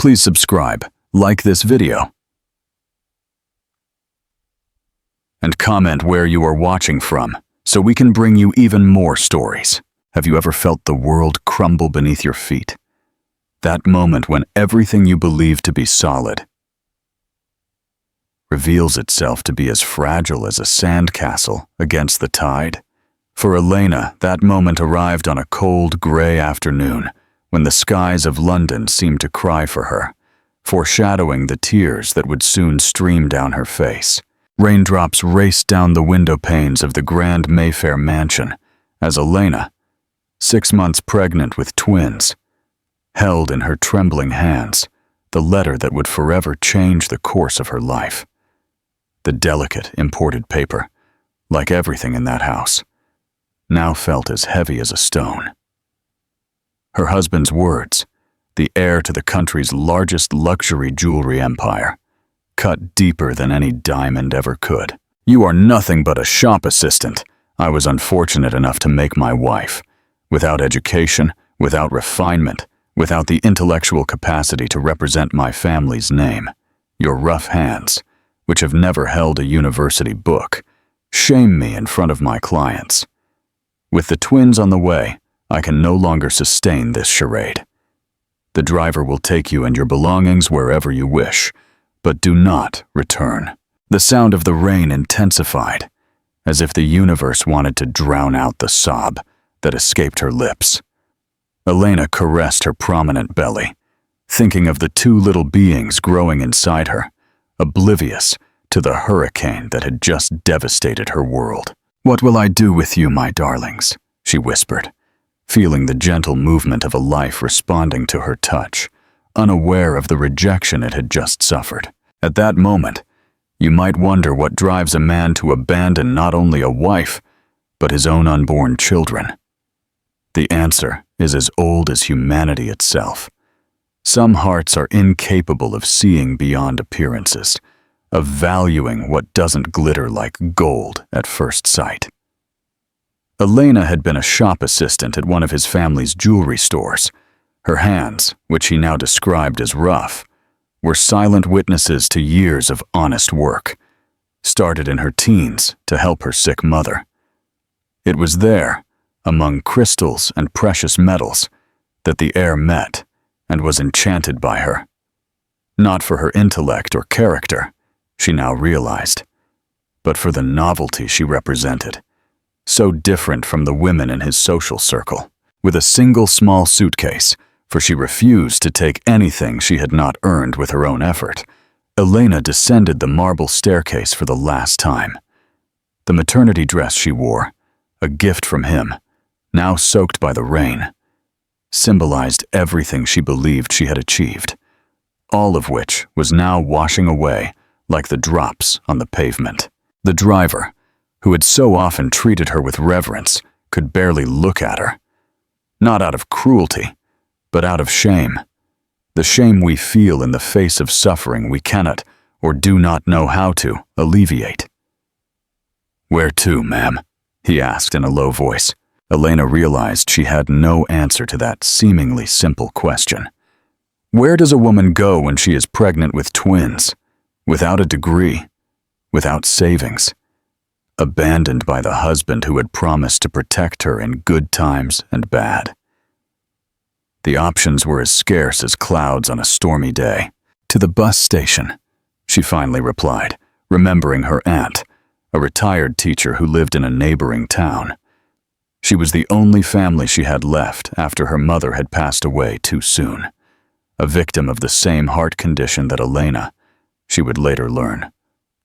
Please subscribe, like this video, and comment where you are watching from so we can bring you even more stories. Have you ever felt the world crumble beneath your feet? That moment when everything you believed to be solid reveals itself to be as fragile as a sandcastle against the tide. For Elena, that moment arrived on a cold, gray afternoon when the skies of London seemed to cry for her, foreshadowing the tears that would soon stream down her face. Raindrops raced down the window panes of the grand Mayfair mansion as Elena, 6 months pregnant with twins, held in her trembling hands the letter that would forever change the course of her life. The delicate imported paper, like everything in that house, now felt as heavy as a stone. Her husband's words, the heir to the country's largest luxury jewelry empire, cut deeper than any diamond ever could. "You are nothing but a shop assistant I was unfortunate enough to make my wife, without education, without refinement, without the intellectual capacity to represent my family's name. Your rough hands, which have never held a university book, shame me in front of my clients. With the twins on the way, I can no longer sustain this charade. The driver will take you and your belongings wherever you wish, but do not return." The sound of the rain intensified, as if the universe wanted to drown out the sob that escaped her lips. Elena caressed her prominent belly, thinking of the two little beings growing inside her, oblivious to the hurricane that had just devastated her world. "What will I do with you, my darlings?" she whispered, feeling the gentle movement of a life responding to her touch, unaware of the rejection it had just suffered. At that moment, you might wonder what drives a man to abandon not only a wife, but his own unborn children. The answer is as old as humanity itself. Some hearts are incapable of seeing beyond appearances, of valuing what doesn't glitter like gold at first sight. Elena had been a shop assistant at one of his family's jewelry stores. Her hands, which he now described as rough, were silent witnesses to years of honest work, started in her teens to help her sick mother. It was there, among crystals and precious metals, that the heir met and was enchanted by her. Not for her intellect or character, she now realized, but for the novelty she represented, so different from the women in his social circle. With a single small suitcase, for she refused to take anything she had not earned with her own effort, Elena descended the marble staircase for the last time. The maternity dress she wore, a gift from him, now soaked by the rain, symbolized everything she believed she had achieved, all of which was now washing away like the drops on the pavement. The driver, who had so often treated her with reverence, could barely look at her. Not out of cruelty, but out of shame. The shame we feel in the face of suffering we cannot or do not know how to alleviate. "Where to, ma'am?" he asked in a low voice. Elena realized she had no answer to that seemingly simple question. Where does a woman go when she is pregnant with twins, without a degree, without savings, abandoned by the husband who had promised to protect her in good times and bad? The options were as scarce as clouds on a stormy day. "To the bus station," she finally replied, remembering her aunt, a retired teacher who lived in a neighboring town. She was the only family she had left after her mother had passed away too soon, a victim of the same heart condition that Elena, she would later learn,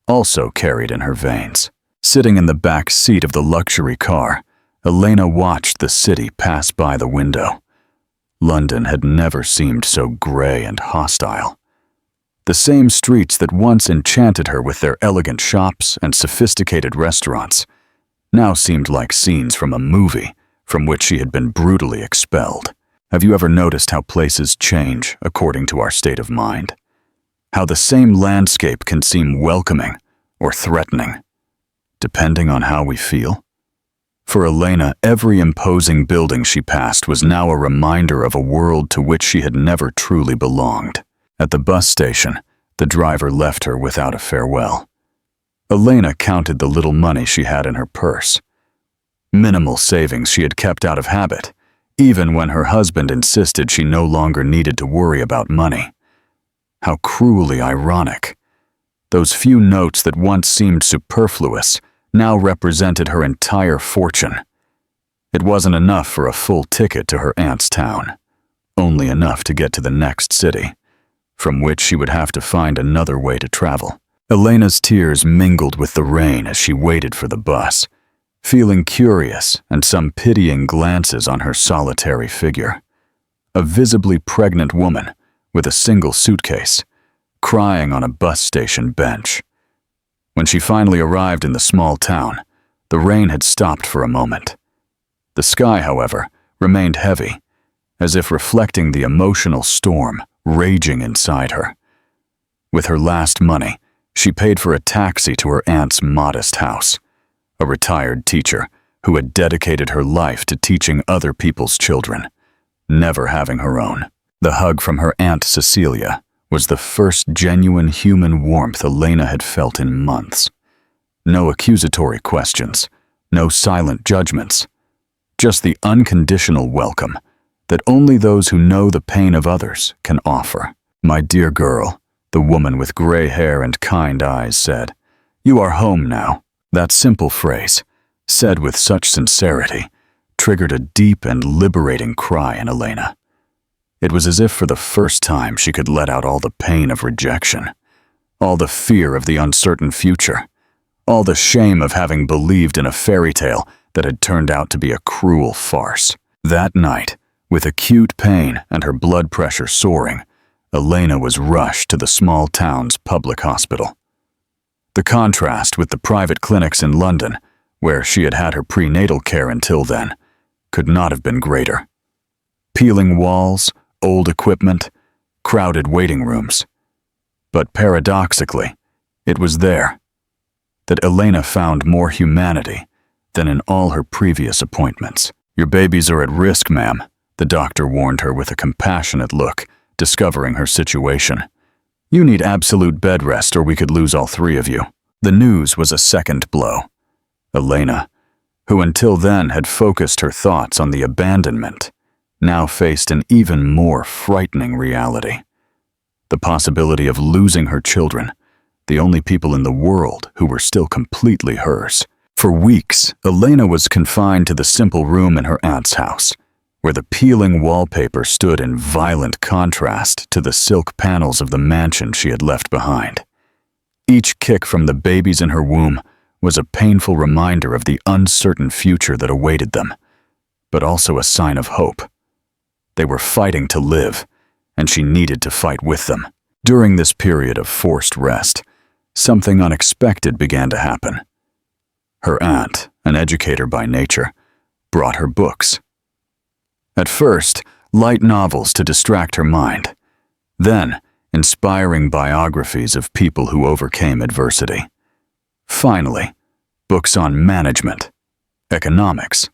also carried in her veins. Sitting in the back seat of the luxury car, Elena watched the city pass by the window. London had never seemed so gray and hostile. The same streets that once enchanted her with their elegant shops and sophisticated restaurants now seemed like scenes from a movie from which she had been brutally expelled. Have you ever noticed how places change according to our state of mind? How the same landscape can seem welcoming or threatening, depending on how we feel? For Elena, every imposing building she passed was now a reminder of a world to which she had never truly belonged. At the bus station, the driver left her without a farewell. Elena counted the little money she had in her purse. Minimal savings she had kept out of habit, even when her husband insisted she no longer needed to worry about money. How cruelly ironic. Those few notes that once seemed superfluous now represented her entire fortune. It wasn't enough for a full ticket to her aunt's town, only enough to get to the next city, from which she would have to find another way to travel. Elena's tears mingled with the rain as she waited for the bus, feeling curious and some pitying glances on her solitary figure. A visibly pregnant woman with a single suitcase, crying on a bus station bench. When she finally arrived in the small town, the rain had stopped for a moment. The sky, however, remained heavy, as if reflecting the emotional storm raging inside her. With her last money, she paid for a taxi to her aunt's modest house, a retired teacher who had dedicated her life to teaching other people's children, never having her own. The hug from her Aunt Cecilia was the first genuine human warmth Elena had felt in months. No accusatory questions, no silent judgments, just the unconditional welcome that only those who know the pain of others can offer. "My dear girl," the woman with gray hair and kind eyes said, "you are home now." That simple phrase, said with such sincerity, triggered a deep and liberating cry in Elena. It was as if for the first time she could let out all the pain of rejection, all the fear of the uncertain future, all the shame of having believed in a fairy tale that had turned out to be a cruel farce. That night, with acute pain and her blood pressure soaring, Elena was rushed to the small town's public hospital. The contrast with the private clinics in London, where she had had her prenatal care until then, could not have been greater. Peeling walls, old equipment, crowded waiting rooms. But paradoxically, it was there that Elena found more humanity than in all her previous appointments. "Your babies are at risk, ma'am," the doctor warned her with a compassionate look, discovering her situation. "You need absolute bed rest or we could lose all three of you." The news was a second blow. Elena, who until then had focused her thoughts on the abandonment, now faced an even more frightening reality. The possibility of losing her children, the only people in the world who were still completely hers. For weeks, Elena was confined to the simple room in her aunt's house, where the peeling wallpaper stood in violent contrast to the silk panels of the mansion she had left behind. Each kick from the babies in her womb was a painful reminder of the uncertain future that awaited them, but also a sign of hope. They were fighting to live, and she needed to fight with them. During this period of forced rest, something unexpected began to happen. Her aunt, an educator by nature, brought her books. At first, light novels to distract her mind. Then, inspiring biographies of people who overcame adversity. Finally, books on management, economics,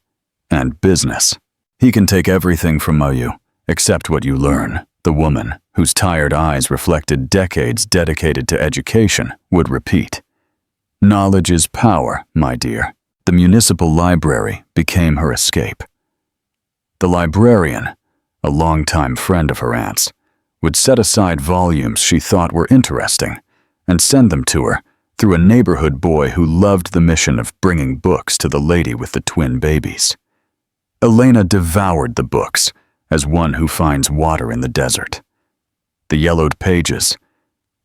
and business. "He can take everything from you, except what you learn," the woman, whose tired eyes reflected decades dedicated to education, would repeat. "Knowledge is power, my dear." The municipal library became her escape. The librarian, a longtime friend of her aunt's, would set aside volumes she thought were interesting and send them to her through a neighborhood boy who loved the mission of bringing books to the lady with the twin babies. Elena devoured the books as one who finds water in the desert. The yellowed pages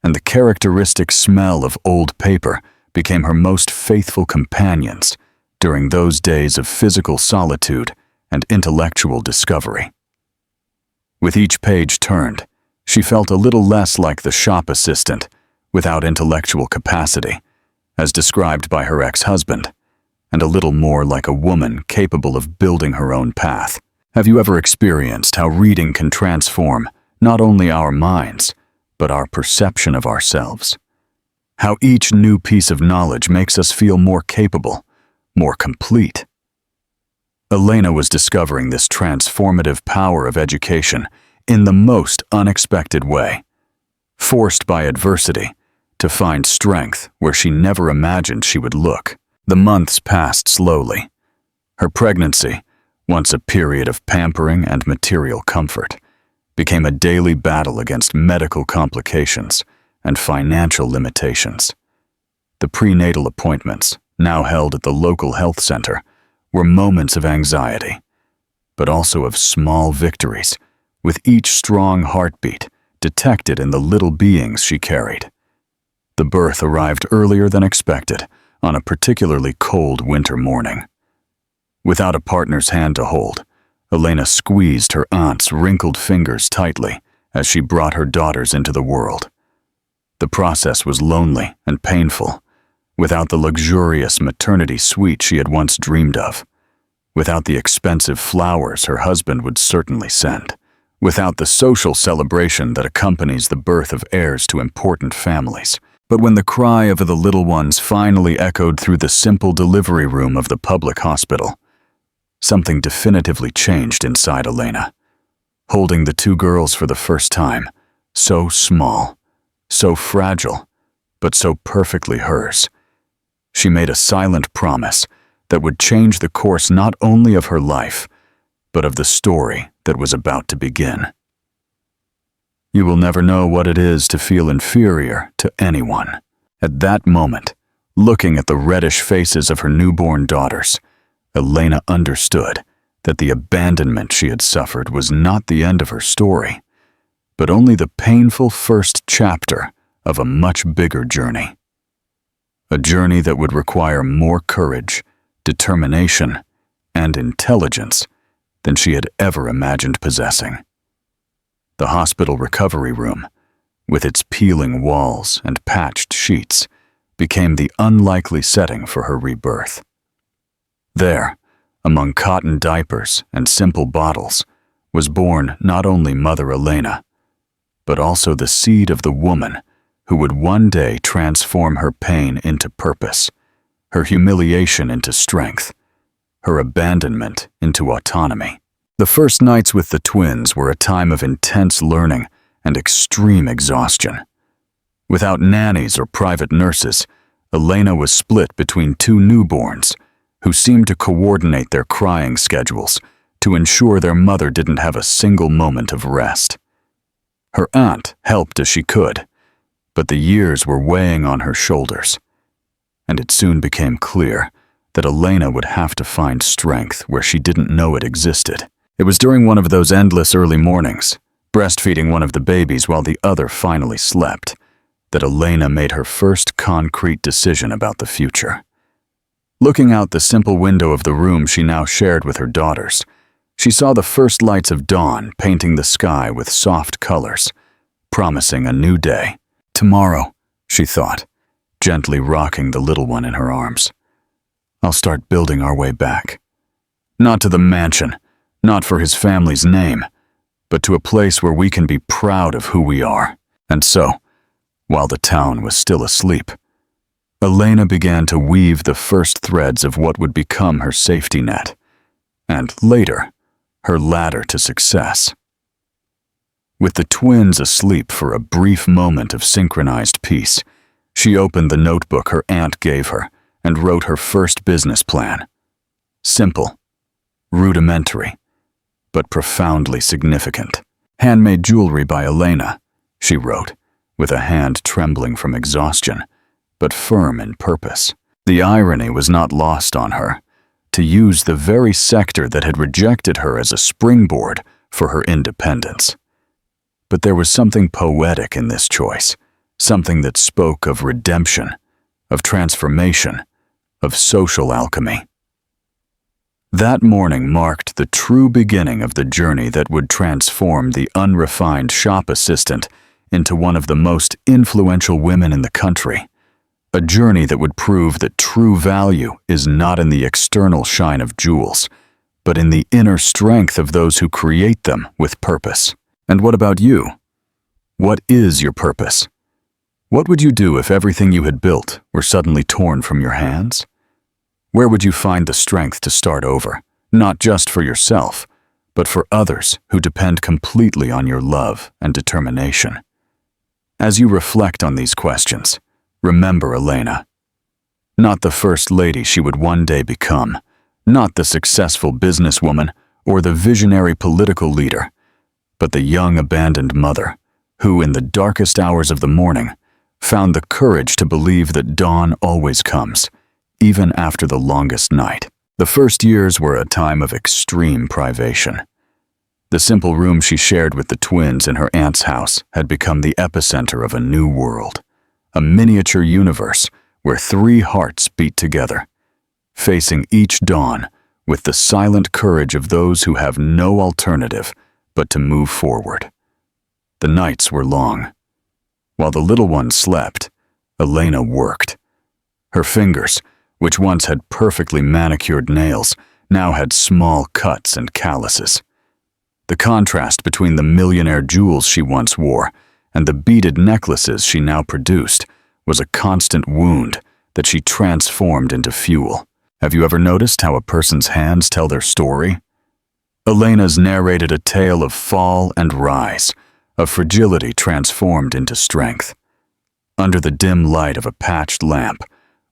and the characteristic smell of old paper became her most faithful companions during those days of physical solitude and intellectual discovery. With each page turned, she felt a little less like the shop assistant without intellectual capacity, as described by her ex-husband, and a little more like a woman capable of building her own path. Have you ever experienced how reading can transform not only our minds, but our perception of ourselves? How each new piece of knowledge makes us feel more capable, more complete. Elena was discovering this transformative power of education in the most unexpected way. forced by adversity to find strength where she never imagined she would look. The months passed slowly. Her pregnancy, once a period of pampering and material comfort, became a daily battle against medical complications and financial limitations. The prenatal appointments, now held at the local health center, were moments of anxiety, but also of small victories, with each strong heartbeat detected in the little beings she carried. The birth arrived earlier than expected on a particularly cold winter morning. Without a partner's hand to hold, Elena squeezed her aunt's wrinkled fingers tightly as she brought her daughters into the world. The process was lonely and painful, without the luxurious maternity suite she had once dreamed of, without the expensive flowers her husband would certainly send, without the social celebration that accompanies the birth of heirs to important families. But when the cry of the little ones finally echoed through the simple delivery room of the public hospital, something definitively changed inside Elena. Holding the two girls for the first time, so small, so fragile, but so perfectly hers, she made a silent promise that would change the course not only of her life, but of the story that was about to begin. You will never know what it is to feel inferior to anyone. At that moment, looking at the reddish faces of her newborn daughters, Elena understood that the abandonment she had suffered was not the end of her story, but only the painful first chapter of a much bigger journey. A journey that would require more courage, determination, and intelligence than she had ever imagined possessing. The hospital recovery room, with its peeling walls and patched sheets, became the unlikely setting for her rebirth. There, among cotton diapers and simple bottles, was born not only Mother Elena, but also the seed of the woman who would one day transform her pain into purpose, her humiliation into strength, her abandonment into autonomy. The first nights with the twins were a time of intense learning and extreme exhaustion. Without nannies or private nurses, Elena was split between two newborns who seemed to coordinate their crying schedules to ensure their mother didn't have a single moment of rest. Her aunt helped as she could, but the years were weighing on her shoulders, and it soon became clear that Elena would have to find strength where she didn't know it existed. It was during one of those endless early mornings, breastfeeding one of the babies while the other finally slept, that Elena made her first concrete decision about the future. Looking out the simple window of the room she now shared with her daughters, she saw the first lights of dawn painting the sky with soft colors, promising a new day. Tomorrow, she thought, gently rocking the little one in her arms, I'll start building our way back. Not to the mansion, not for his family's name, but to a place where we can be proud of who we are. And so, while the town was still asleep, Elena began to weave the first threads of what would become her safety net, and later, her ladder to success. With the twins asleep for a brief moment of synchronized peace, she opened the notebook her aunt gave her and wrote her first business plan. Simple, rudimentary, but profoundly significant. Handmade jewelry by Elena, she wrote, with a hand trembling from exhaustion, but firm in purpose. The irony was not lost on her. To use the very sector that had rejected her as a springboard for her independence. But there was something poetic in this choice, something that spoke of redemption, of transformation, of social alchemy. That morning marked the true beginning of the journey that would transform the unrefined shop assistant into one of the most influential women in the country. A journey that would prove that true value is not in the external shine of jewels, but in the inner strength of those who create them with purpose. And what about you? What is your purpose? What would you do if everything you had built were suddenly torn from your hands? Where would you find the strength to start over, not just for yourself, but for others who depend completely on your love and determination? As you reflect on these questions, remember Elena. Not the first lady she would one day become, not the successful businesswoman or the visionary political leader, but the young abandoned mother who, in the darkest hours of the morning, found the courage to believe that dawn always comes, even after the longest night. The first years were a time of extreme privation. The simple room she shared with the twins in her aunt's house had become the epicenter of a new world, a miniature universe where three hearts beat together, facing each dawn with the silent courage of those who have no alternative but to move forward. The nights were long. While the little ones slept, Elena worked. Her fingers, which once had perfectly manicured nails, now had small cuts and calluses. The contrast between the millionaire jewels she once wore and the beaded necklaces she now produced was a constant wound that she transformed into fuel. Have you ever noticed how a person's hands tell their story? Elena's narrated a tale of fall and rise, of fragility transformed into strength. Under the dim light of a patched lamp,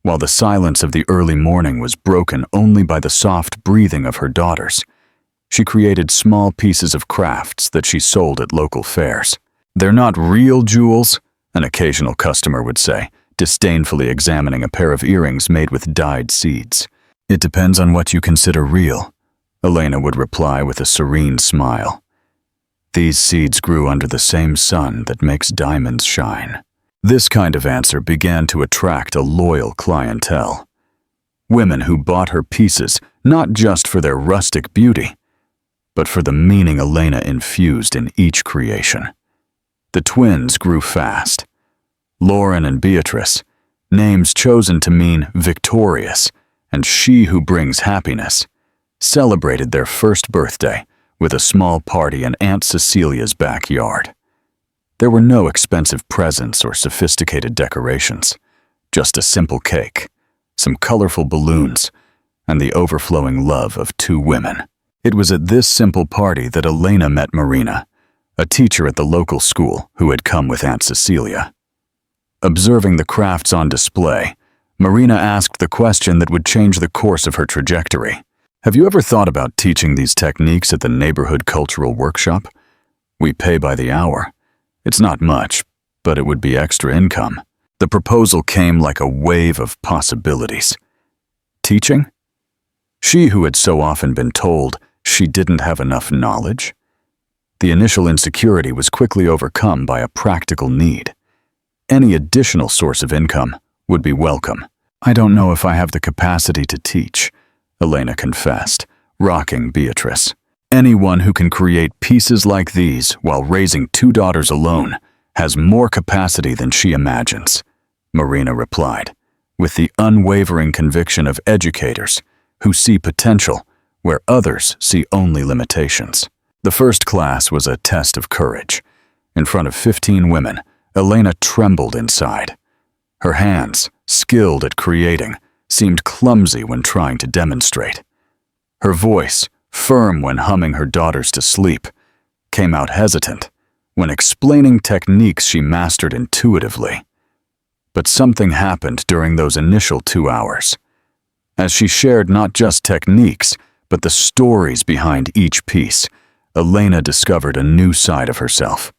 while the silence of the early morning was broken only by the soft breathing of her daughters, she created small pieces of crafts that she sold at local fairs. "They're not real jewels," an occasional customer would say, disdainfully examining a pair of earrings made with dyed seeds. "It depends on what you consider real," Elena would reply with a serene smile. "These seeds grew under the same sun that makes diamonds shine." This kind of answer began to attract a loyal clientele. Women who bought her pieces not just for their rustic beauty, but for the meaning Elena infused in each creation. The twins grew fast. Lauren and Beatrice, names chosen to mean victorious and she who brings happiness, celebrated their first birthday with a small party in Aunt Cecilia's backyard. There were no expensive presents or sophisticated decorations, just a simple cake, some colorful balloons, and the overflowing love of two women. It was at this simple party that Elena met Marina, a teacher at the local school who had come with Aunt Cecilia. Observing the crafts on display, Marina asked the question that would change the course of her trajectory. "Have you ever thought about teaching these techniques at the neighborhood cultural workshop? We pay by the hour. It's not much, but it would be extra income." The proposal came like a wave of possibilities. Teaching? She who had so often been told she didn't have enough knowledge? The initial insecurity was quickly overcome by a practical need. Any additional source of income would be welcome. "I don't know if I have the capacity to teach," Elena confessed, rocking Beatrice. "Anyone who can create pieces like these while raising two daughters alone has more capacity than she imagines," Marina replied, with the unwavering conviction of educators who see potential where others see only limitations. The first class was a test of courage. In front of 15 women, Elena trembled inside. Her hands, skilled at creating, seemed clumsy when trying to demonstrate. Her voice, firm when humming her daughters to sleep, came out hesitant when explaining techniques she mastered intuitively. But something happened during those initial 2 hours. As she shared not just techniques, but the stories behind each piece, Elena discovered a new side of herself.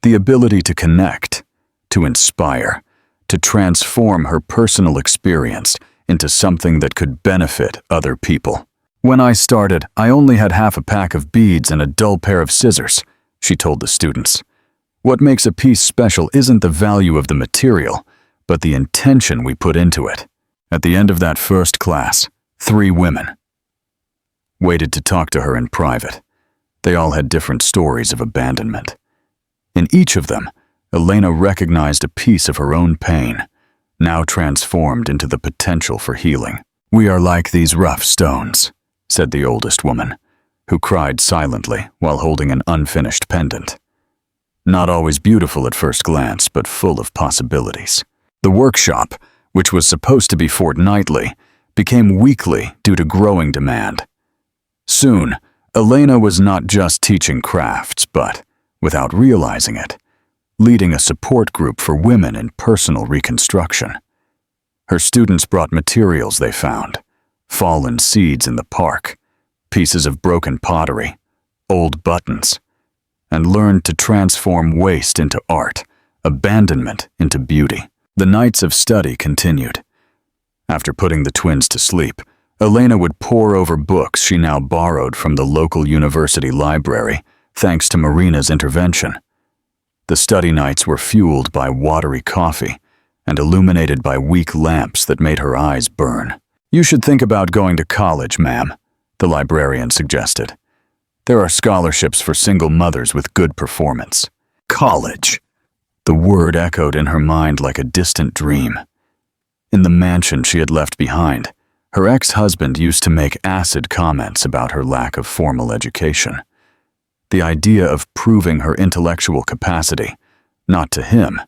The ability to connect, to inspire, to transform her personal experience into something that could benefit other people. "When I started, I only had half a pack of beads and a dull pair of scissors," she told the students. "What makes a piece special isn't the value of the material, but the intention we put into it." At the end of that first class, 3 women waited to talk to her in private. They all had different stories of abandonment. In each of them, Elena recognized a piece of her own pain, now transformed into the potential for healing. "We are like these rough stones," said the oldest woman, who cried silently while holding an unfinished pendant. "Not always beautiful at first glance, but full of possibilities." The workshop, which was supposed to be fortnightly, became weekly due to growing demand. Soon, Elena was not just teaching crafts, but, without realizing it, leading a support group for women in personal reconstruction. Her students brought materials they found, fallen seeds in the park, pieces of broken pottery, old buttons, and learned to transform waste into art, abandonment into beauty. The nights of study continued. After putting the twins to sleep, Elena would pore over books she now borrowed from the local university library, thanks to Marina's intervention. The study nights were fueled by watery coffee and illuminated by weak lamps that made her eyes burn. "You should think about going to college, ma'am," the librarian suggested. "There are scholarships for single mothers with good performance." College. The word echoed in her mind like a distant dream. In the mansion she had left behind, her ex-husband used to make acid comments about her lack of formal education. The idea of proving her intellectual capacity, not to him,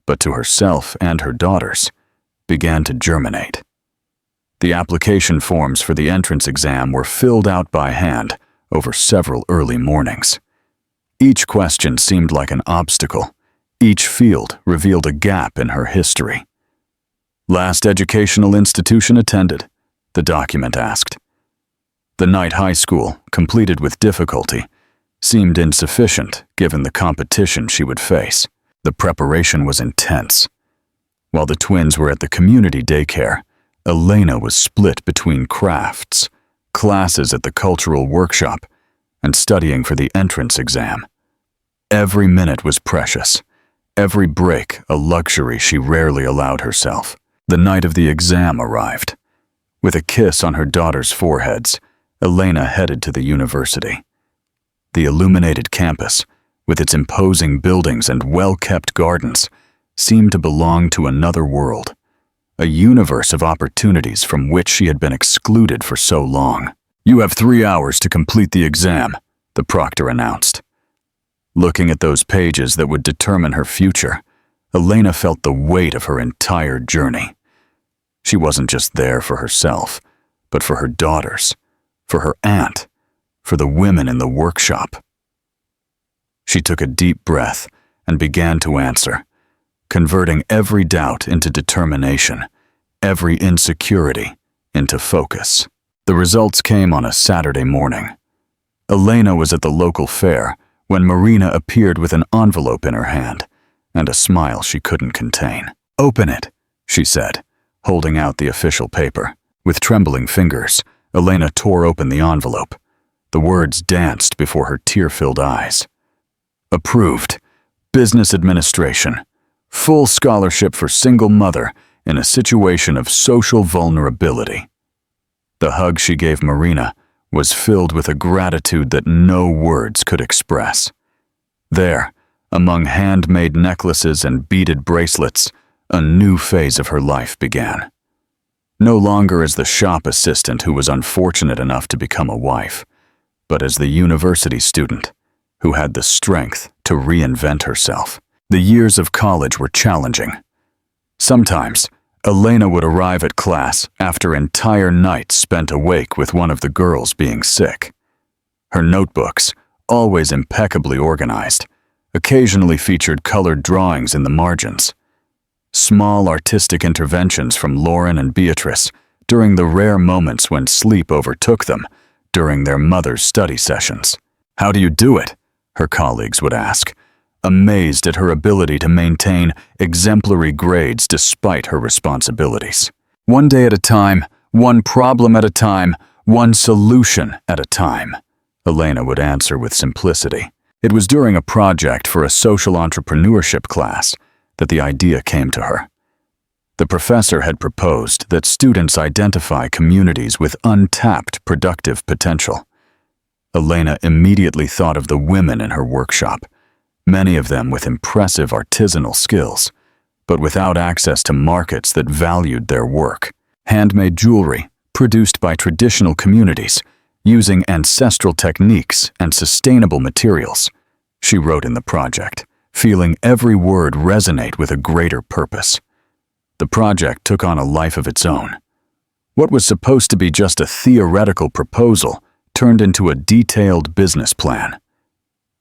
but to herself and her daughters, began to germinate. The application forms for the entrance exam were filled out by hand over several early mornings. Each question seemed like an obstacle. Each field revealed a gap in her history. "Last educational institution attended?" the document asked. The night high school, completed with difficulty, seemed insufficient given the competition she would face. The preparation was intense. While the twins were at the community daycare, Elena was split between crafts, classes at the cultural workshop, and studying for the entrance exam. Every minute was precious, every break a luxury she rarely allowed herself. The night of the exam arrived. With a kiss on her daughters' foreheads, Elena headed to the university. The illuminated campus, with its imposing buildings and well-kept gardens, seemed to belong to another world, a universe of opportunities from which she had been excluded for so long. "You have 3 hours to complete the exam," the proctor announced. Looking at those pages that would determine her future, Elena felt the weight of her entire journey. She wasn't just there for herself, but for her daughters, for her aunt, for the women in the workshop. She took a deep breath and began to answer, converting every doubt into determination, every insecurity into focus. The results came on a Saturday morning. Elena was at the local fair when Marina appeared with an envelope in her hand and a smile she couldn't contain. "Open it," she said, holding out the official paper. With trembling fingers, Elena tore open the envelope. The words danced before her tear-filled eyes. "Approved. Business administration. Full scholarship for single mother in a situation of social vulnerability." The hug she gave Marina was filled with a gratitude that no words could express. There, among handmade necklaces and beaded bracelets, a new phase of her life began. No longer as the shop assistant who was unfortunate enough to become a wife, but as the university student who had the strength to reinvent herself. The years of college were challenging. Sometimes, Elena would arrive at class after entire nights spent awake with one of the girls being sick. Her notebooks, always impeccably organized, occasionally featured colored drawings in the margins. Small artistic interventions from Lauren and Beatrice during the rare moments when sleep overtook them during their mother's study sessions. "How do you do it?" her colleagues would ask, amazed at her ability to maintain exemplary grades despite her responsibilities. "One day at a time, one problem at a time, one solution at a time," Elena would answer with simplicity. It was during a project for a social entrepreneurship class that the idea came to her. The professor had proposed that students identify communities with untapped productive potential. Elena immediately thought of the women in her workshop, many of them with impressive artisanal skills, but without access to markets that valued their work. Handmade jewelry, produced by traditional communities, using ancestral techniques and sustainable materials, she wrote in the project, feeling every word resonate with a greater purpose. The project took on a life of its own. What was supposed to be just a theoretical proposal turned into a detailed business plan.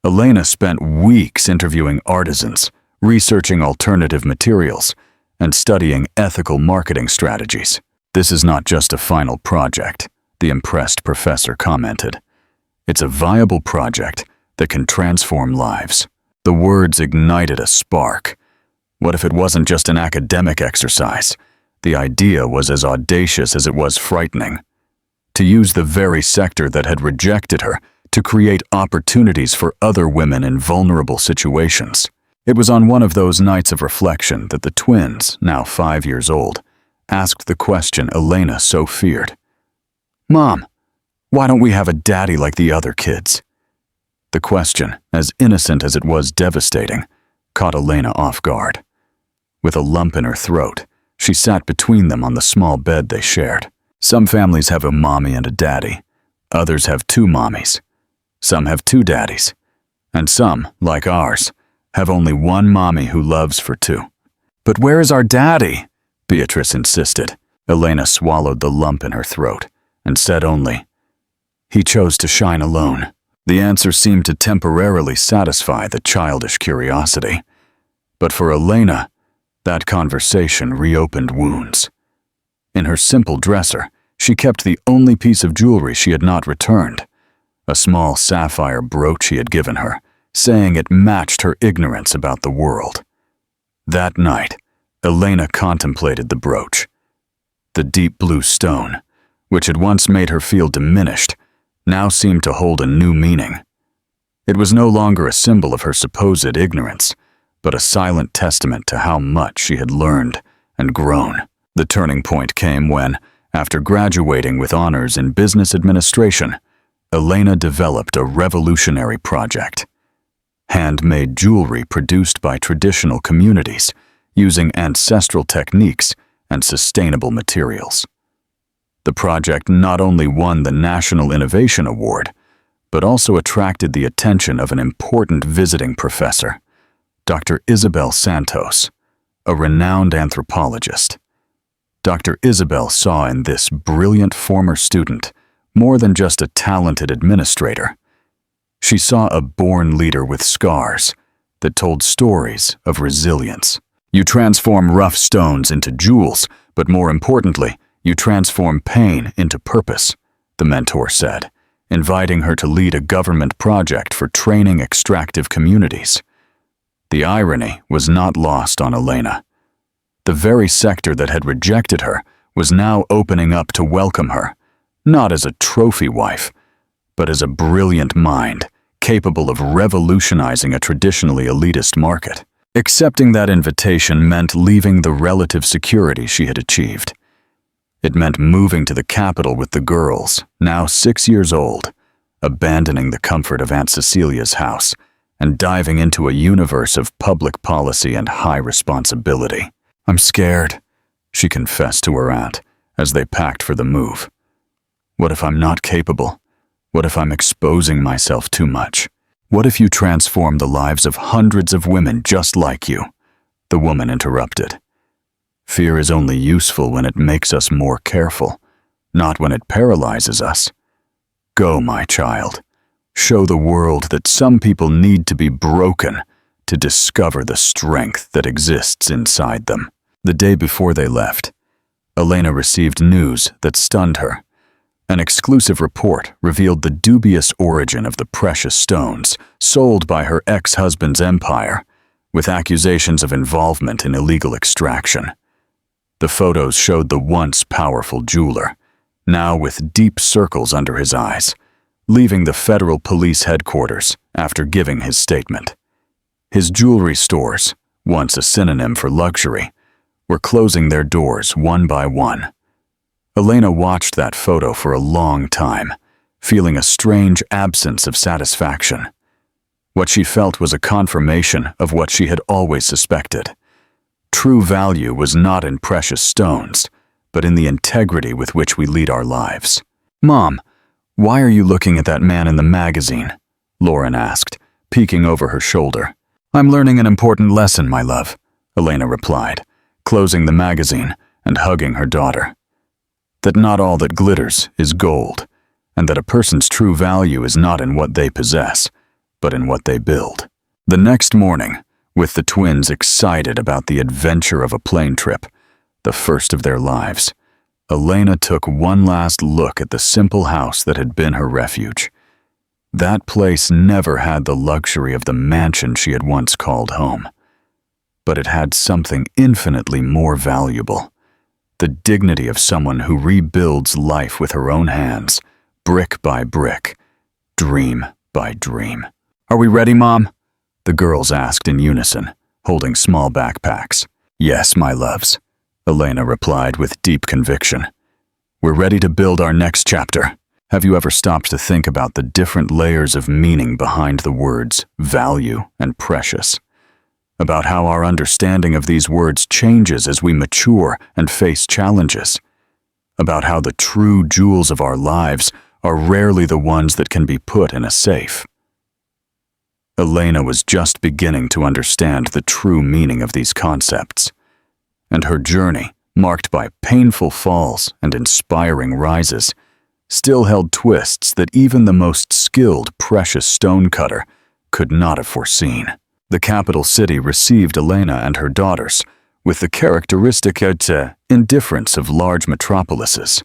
Elena spent weeks interviewing artisans, researching alternative materials, and studying ethical marketing strategies. "This is not just a final project," the impressed professor commented. "It's a viable project that can transform lives." The words ignited a spark. What if it wasn't just an academic exercise? The idea was as audacious as it was frightening. To use the very sector that had rejected her to create opportunities for other women in vulnerable situations. It was on one of those nights of reflection that the twins, now 5 years old, asked the question Elena so feared. "Mom, why don't we have a daddy like the other kids?" The question, as innocent as it was devastating, caught Elena off guard. With a lump in her throat, she sat between them on the small bed they shared. Some families have a mommy and a daddy. Others have 2 mommies. Some have 2 daddies. And some, like ours, have only one mommy who loves for 2. "But where is our daddy?" Beatrice insisted. Elena swallowed the lump in her throat and said only, "He chose to shine alone." The answer seemed to temporarily satisfy the childish curiosity. But for Elena, that conversation reopened wounds. In her simple dresser, she kept the only piece of jewelry she had not returned, a small sapphire brooch he had given her, saying it matched her ignorance about the world. That night, Elena contemplated the brooch. The deep blue stone, which had once made her feel diminished, now seemed to hold a new meaning. It was no longer a symbol of her supposed ignorance, but a silent testament to how much she had learned and grown. The turning point came when, after graduating with honors in business administration, Elena developed a revolutionary project. Handmade jewelry produced by traditional communities using ancestral techniques and sustainable materials. The project not only won the National Innovation Award, but also attracted the attention of an important visiting professor, Dr. Isabel Santos, a renowned anthropologist. Dr. Isabel saw in this brilliant former student more than just a talented administrator. She saw a born leader with scars that told stories of resilience. "You transform rough stones into jewels, but more importantly, you transform pain into purpose," the mentor said, inviting her to lead a government project for training extractive communities. The irony was not lost on Elena. The very sector that had rejected her was now opening up to welcome her, not as a trophy wife, but as a brilliant mind capable of revolutionizing a traditionally elitist market. Accepting that invitation meant leaving the relative security she had achieved. It meant moving to the capital with the girls, now 6 years old, abandoning the comfort of Aunt Cecilia's house, and diving into a universe of public policy and high responsibility. "I'm scared," she confessed to her aunt as they packed for the move. "What if I'm not capable? What if I'm exposing myself too much? What if you transform the lives of hundreds of women just like you?" the woman interrupted. "Fear is only useful when it makes us more careful, not when it paralyzes us. Go, my child. Show the world that some people need to be broken to discover the strength that exists inside them." The day before they left, Elena received news that stunned her. An exclusive report revealed the dubious origin of the precious stones sold by her ex-husband's empire, with accusations of involvement in illegal extraction. The photos showed the once powerful jeweler, now with deep circles under his eyes, leaving the federal police headquarters after giving his statement. His jewelry stores, once a synonym for luxury, were closing their doors one by one. Elena watched that photo for a long time, feeling a strange absence of satisfaction. What she felt was a confirmation of what she had always suspected. True value was not in precious stones, but in the integrity with which we lead our lives. "Mom, why are you looking at that man in the magazine?" Lauren asked, peeking over her shoulder. "I'm learning an important lesson, my love," Elena replied, closing the magazine and hugging her daughter. "That not all that glitters is gold, and that a person's true value is not in what they possess, but in what they build." The next morning, with the twins excited about the adventure of a plane trip, the first of their lives. Elena took one last look at the simple house that had been her refuge. That place never had the luxury of the mansion she had once called home. But it had something infinitely more valuable: the dignity of someone who rebuilds life with her own hands, brick by brick, dream by dream. "Are we ready, Mom?" the girls asked in unison, holding small backpacks. "Yes, my loves," Elena replied with deep conviction. "We're ready to build our next chapter." Have you ever stopped to think about the different layers of meaning behind the words value and precious? About how our understanding of these words changes as we mature and face challenges? About how the true jewels of our lives are rarely the ones that can be put in a safe? Elena was just beginning to understand the true meaning of these concepts, and her journey, marked by painful falls and inspiring rises, still held twists that even the most skilled precious stonecutter could not have foreseen. The capital city received Elena and her daughters with the characteristic indifference of large metropolises.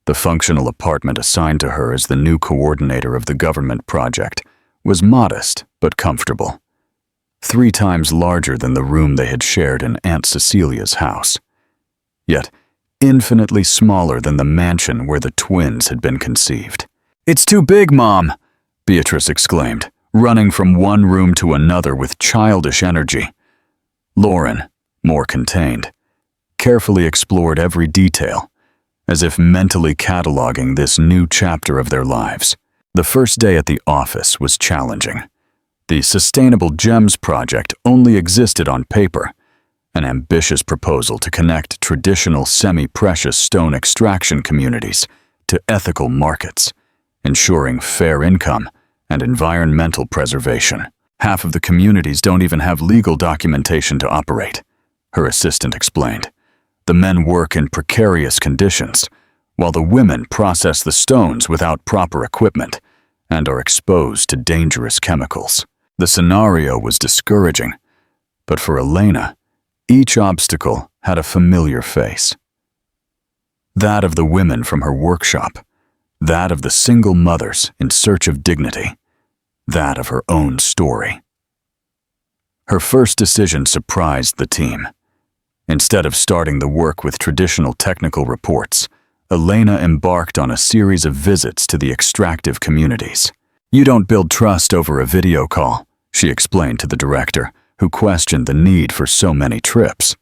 The functional apartment assigned to her as the new coordinator of the government project was modest but comfortable, 3 times larger than the room they had shared in Aunt Cecilia's house, yet infinitely smaller than the mansion where the twins had been conceived. "It's too big, Mom!" Beatrice exclaimed, running from one room to another with childish energy. Lauren, more contained, carefully explored every detail, as if mentally cataloging this new chapter of their lives. The first day at the office was challenging. The Sustainable Gems project only existed on paper, an ambitious proposal to connect traditional semi-precious stone extraction communities to ethical markets, ensuring fair income and environmental preservation. "Half of the communities don't even have legal documentation to operate," her assistant explained. "The men work in precarious conditions, while the women process the stones without proper equipment and are exposed to dangerous chemicals." The scenario was discouraging, but for Elena, each obstacle had a familiar face. That of the women from her workshop, that of the single mothers in search of dignity, that of her own story. Her first decision surprised the team. Instead of starting the work with traditional technical reports, Elena embarked on a series of visits to the extractive communities. "You don't build trust over a video call," she explained to the director, who questioned the need for so many trips.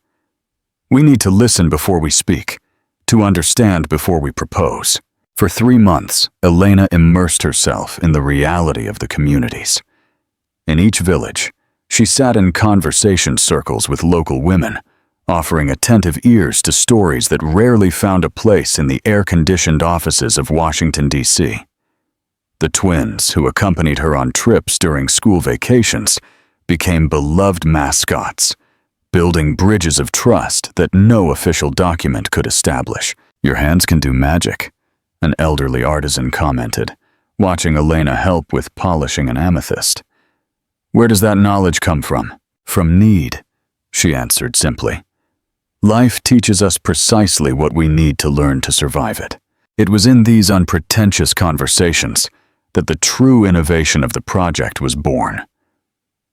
"We need to listen before we speak, to understand before we propose." For 3 months, Elena immersed herself in the reality of the communities. In each village, she sat in conversation circles with local women, offering attentive ears to stories that rarely found a place in the air-conditioned offices of Washington, D.C. The twins, who accompanied her on trips during school vacations, became beloved mascots, building bridges of trust that no official document could establish. "Your hands can do magic," an elderly artisan commented, watching Elena help with polishing an amethyst. "Where does that knowledge come from?" "From need," she answered simply. "Life teaches us precisely what we need to learn to survive it." It was in these unpretentious conversations that the true innovation of the project was born.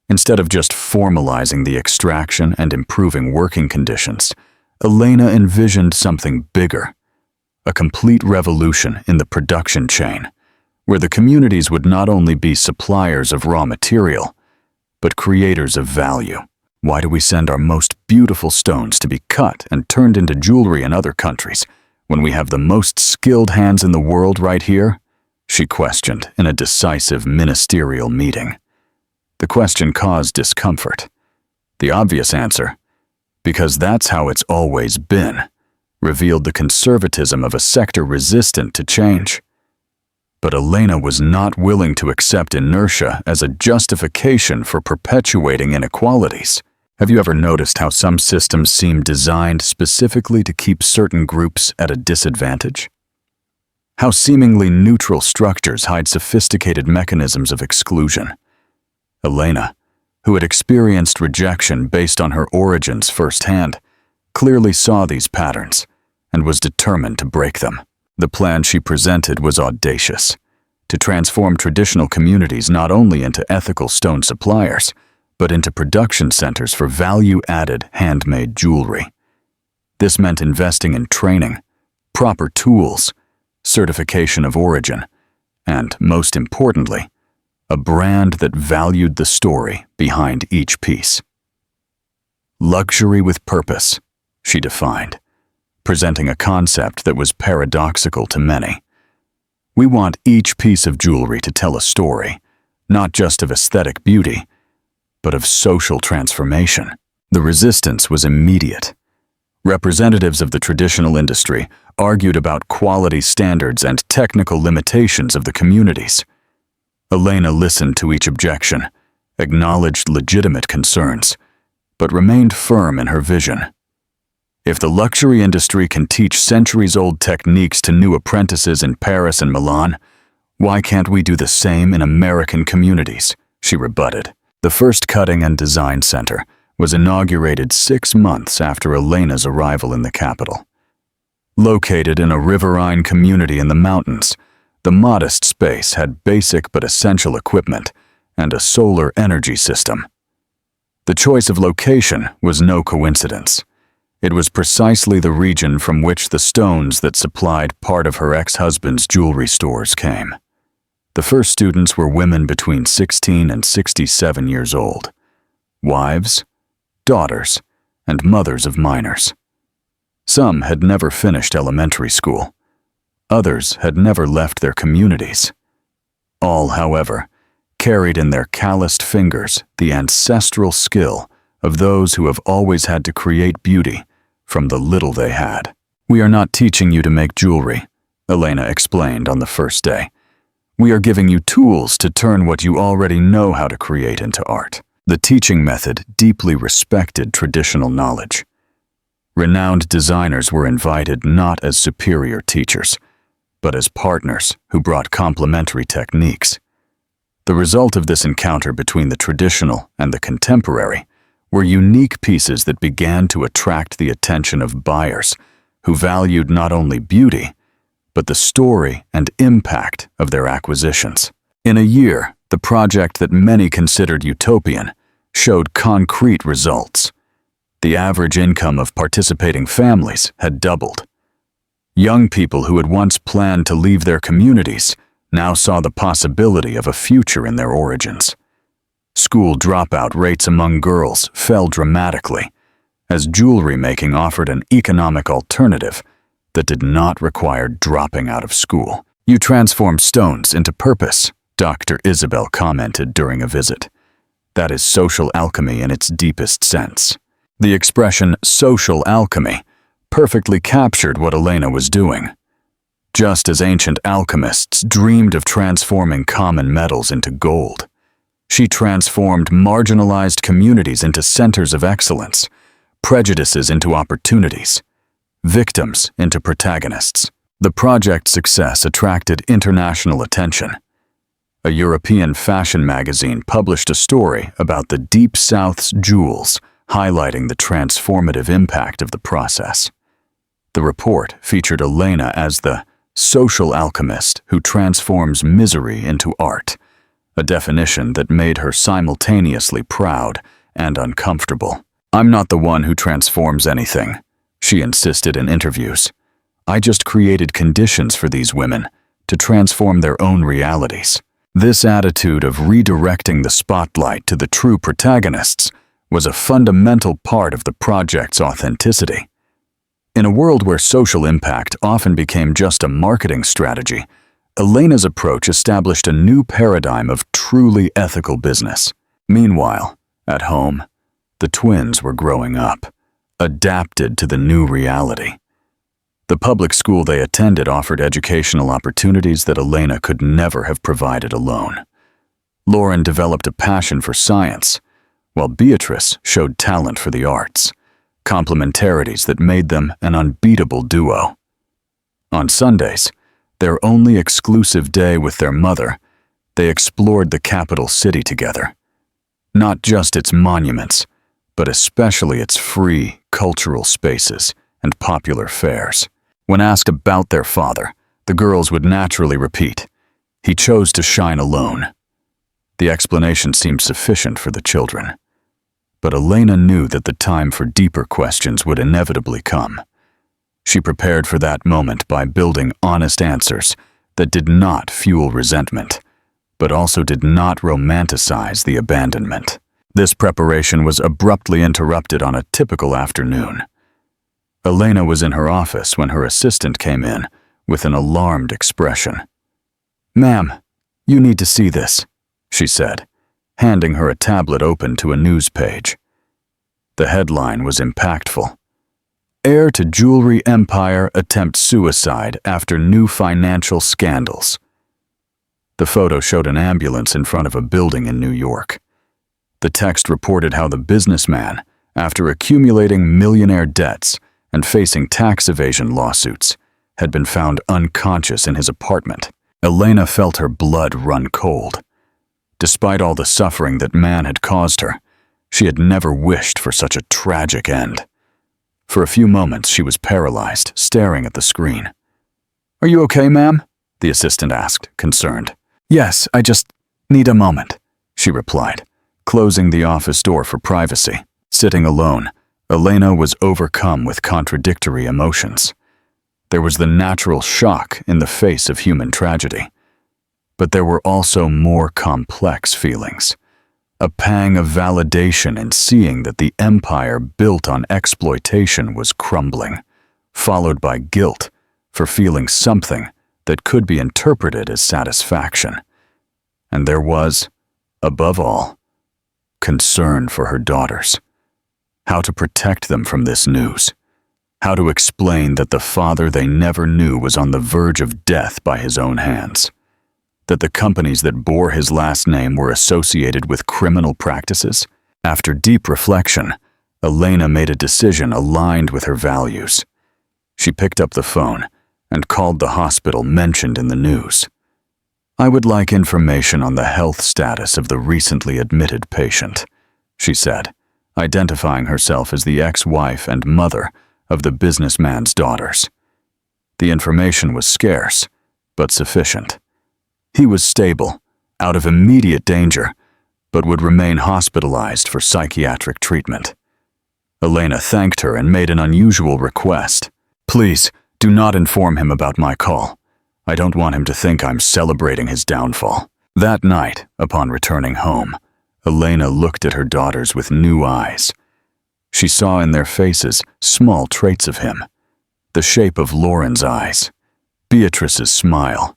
Instead of just formalizing the extraction and improving working conditions, Elena envisioned something bigger: a complete revolution in the production chain, where the communities would not only be suppliers of raw material, but creators of value. "Why do we send our most beautiful stones to be cut and turned into jewelry in other countries, when we have the most skilled hands in the world right here?" she questioned in a decisive ministerial meeting. The question caused discomfort. The obvious answer, "Because that's how it's always been," revealed the conservatism of a sector resistant to change. But Elena was not willing to accept inertia as a justification for perpetuating inequalities. Have you ever noticed how some systems seem designed specifically to keep certain groups at a disadvantage? How seemingly neutral structures hide sophisticated mechanisms of exclusion? Elena, who had experienced rejection based on her origins firsthand, clearly saw these patterns and was determined to break them. The plan she presented was audacious: to transform traditional communities not only into ethical stone suppliers, but into production centers for value-added handmade jewelry. This meant investing in training, proper tools, certification of origin, and, most importantly, a brand that valued the story behind each piece. Luxury with purpose, she defined, presenting a concept that was paradoxical to many. We want each piece of jewelry to tell a story, not just of aesthetic beauty, but of social transformation. The resistance was immediate. Representatives of the traditional industry argued about quality standards and technical limitations of the communities. Elena listened to each objection, acknowledged legitimate concerns, but remained firm in her vision. If the luxury industry can teach centuries-old techniques to new apprentices in Paris and Milan, why can't we do the same in American communities? She rebutted. The first cutting and design center was inaugurated 6 months after Elena's arrival in the capital. Located in a riverine community in the mountains, the modest space had basic but essential equipment and a solar energy system. The choice of location was no coincidence. It was precisely the region from which the stones that supplied part of her ex-husband's jewelry stores came. The first students were women between 16 and 67 years old, wives, daughters, and mothers of minors. Some had never finished elementary school. Others had never left their communities. All, however, carried in their calloused fingers the ancestral skill of those who have always had to create beauty from the little they had. "We are not teaching you to make jewelry," Elena explained on the first day. "We are giving you tools to turn what you already know how to create into art." The teaching method deeply respected traditional knowledge. Renowned designers were invited not as superior teachers, but as partners who brought complementary techniques. The result of this encounter between the traditional and the contemporary were unique pieces that began to attract the attention of buyers who valued not only beauty, but the story and impact of their acquisitions. In a year, the project that many considered utopian showed concrete results. The average income of participating families had doubled. Young people who had once planned to leave their communities now saw the possibility of a future in their origins. School dropout rates among girls fell dramatically, as jewelry making offered an economic alternative that did not require dropping out of school. "You transform stones into purpose," Dr. Isabel commented during a visit. "That is social alchemy in its deepest sense." The expression social alchemy perfectly captured what Elena was doing. Just as ancient alchemists dreamed of transforming common metals into gold, she transformed marginalized communities into centers of excellence, prejudices into opportunities, victims into protagonists. The project's success attracted international attention. A European fashion magazine published a story about the Deep South's jewels, highlighting the transformative impact of the process. The report featured Elena as the social alchemist who transforms misery into art, a definition that made her simultaneously proud and uncomfortable. "I'm not the one who transforms anything," she insisted in interviews. "I just created conditions for these women to transform their own realities." This attitude of redirecting the spotlight to the true protagonists was a fundamental part of the project's authenticity. In a world where social impact often became just a marketing strategy, Elena's approach established a new paradigm of truly ethical business. Meanwhile, at home, the twins were growing up, adapted to the new reality. The public school they attended offered educational opportunities that Elena could never have provided alone. Lauren developed a passion for science, while Beatrice showed talent for the arts, complementarities that made them an unbeatable duo. On Sundays, their only exclusive day with their mother, they explored the capital city together. Not just its monuments, but especially its free, cultural spaces and popular fairs. When asked about their father, the girls would naturally repeat, "He chose to shine alone." The explanation seemed sufficient for the children. But Elena knew that the time for deeper questions would inevitably come. She prepared for that moment by building honest answers that did not fuel resentment, but also did not romanticize the abandonment. This preparation was abruptly interrupted on a typical afternoon. Elena was in her office when her assistant came in with an alarmed expression. "Ma'am, you need to see this," she said, handing her a tablet open to a news page. The headline was impactful. "Heir to Jewelry Empire attempts suicide after new financial scandals." The photo showed an ambulance in front of a building in New York. The text reported how the businessman, after accumulating millionaire debts and facing tax evasion lawsuits, had been found unconscious in his apartment. Elena felt her blood run cold. Despite all the suffering that man had caused her, she had never wished for such a tragic end. For a few moments, she was paralyzed, staring at the screen. "Are you okay, ma'am?" the assistant asked, concerned. "Yes, I just need a moment," she replied, closing the office door for privacy. Sitting alone, Elena was overcome with contradictory emotions. There was the natural shock in the face of human tragedy. But there were also more complex feelings. A pang of validation in seeing that the empire built on exploitation was crumbling, followed by guilt for feeling something that could be interpreted as satisfaction. And there was, above all, concern for her daughters. How to protect them from this news. How to explain that the father they never knew was on the verge of death by his own hands. That the companies that bore his last name were associated with criminal practices. After deep reflection, Elena made a decision aligned with her values. She picked up the phone and called the hospital mentioned in the news. "I would like information on the health status of the recently admitted patient," she said, identifying herself as the ex-wife and mother of the businessman's daughters. The information was scarce, but sufficient. He was stable, out of immediate danger, but would remain hospitalized for psychiatric treatment. Elena thanked her and made an unusual request. "Please, do not inform him about my call. I don't want him to think I'm celebrating his downfall." That night, upon returning home, Elena looked at her daughters with new eyes. She saw in their faces small traits of him. The shape of Lauren's eyes, Beatrice's smile,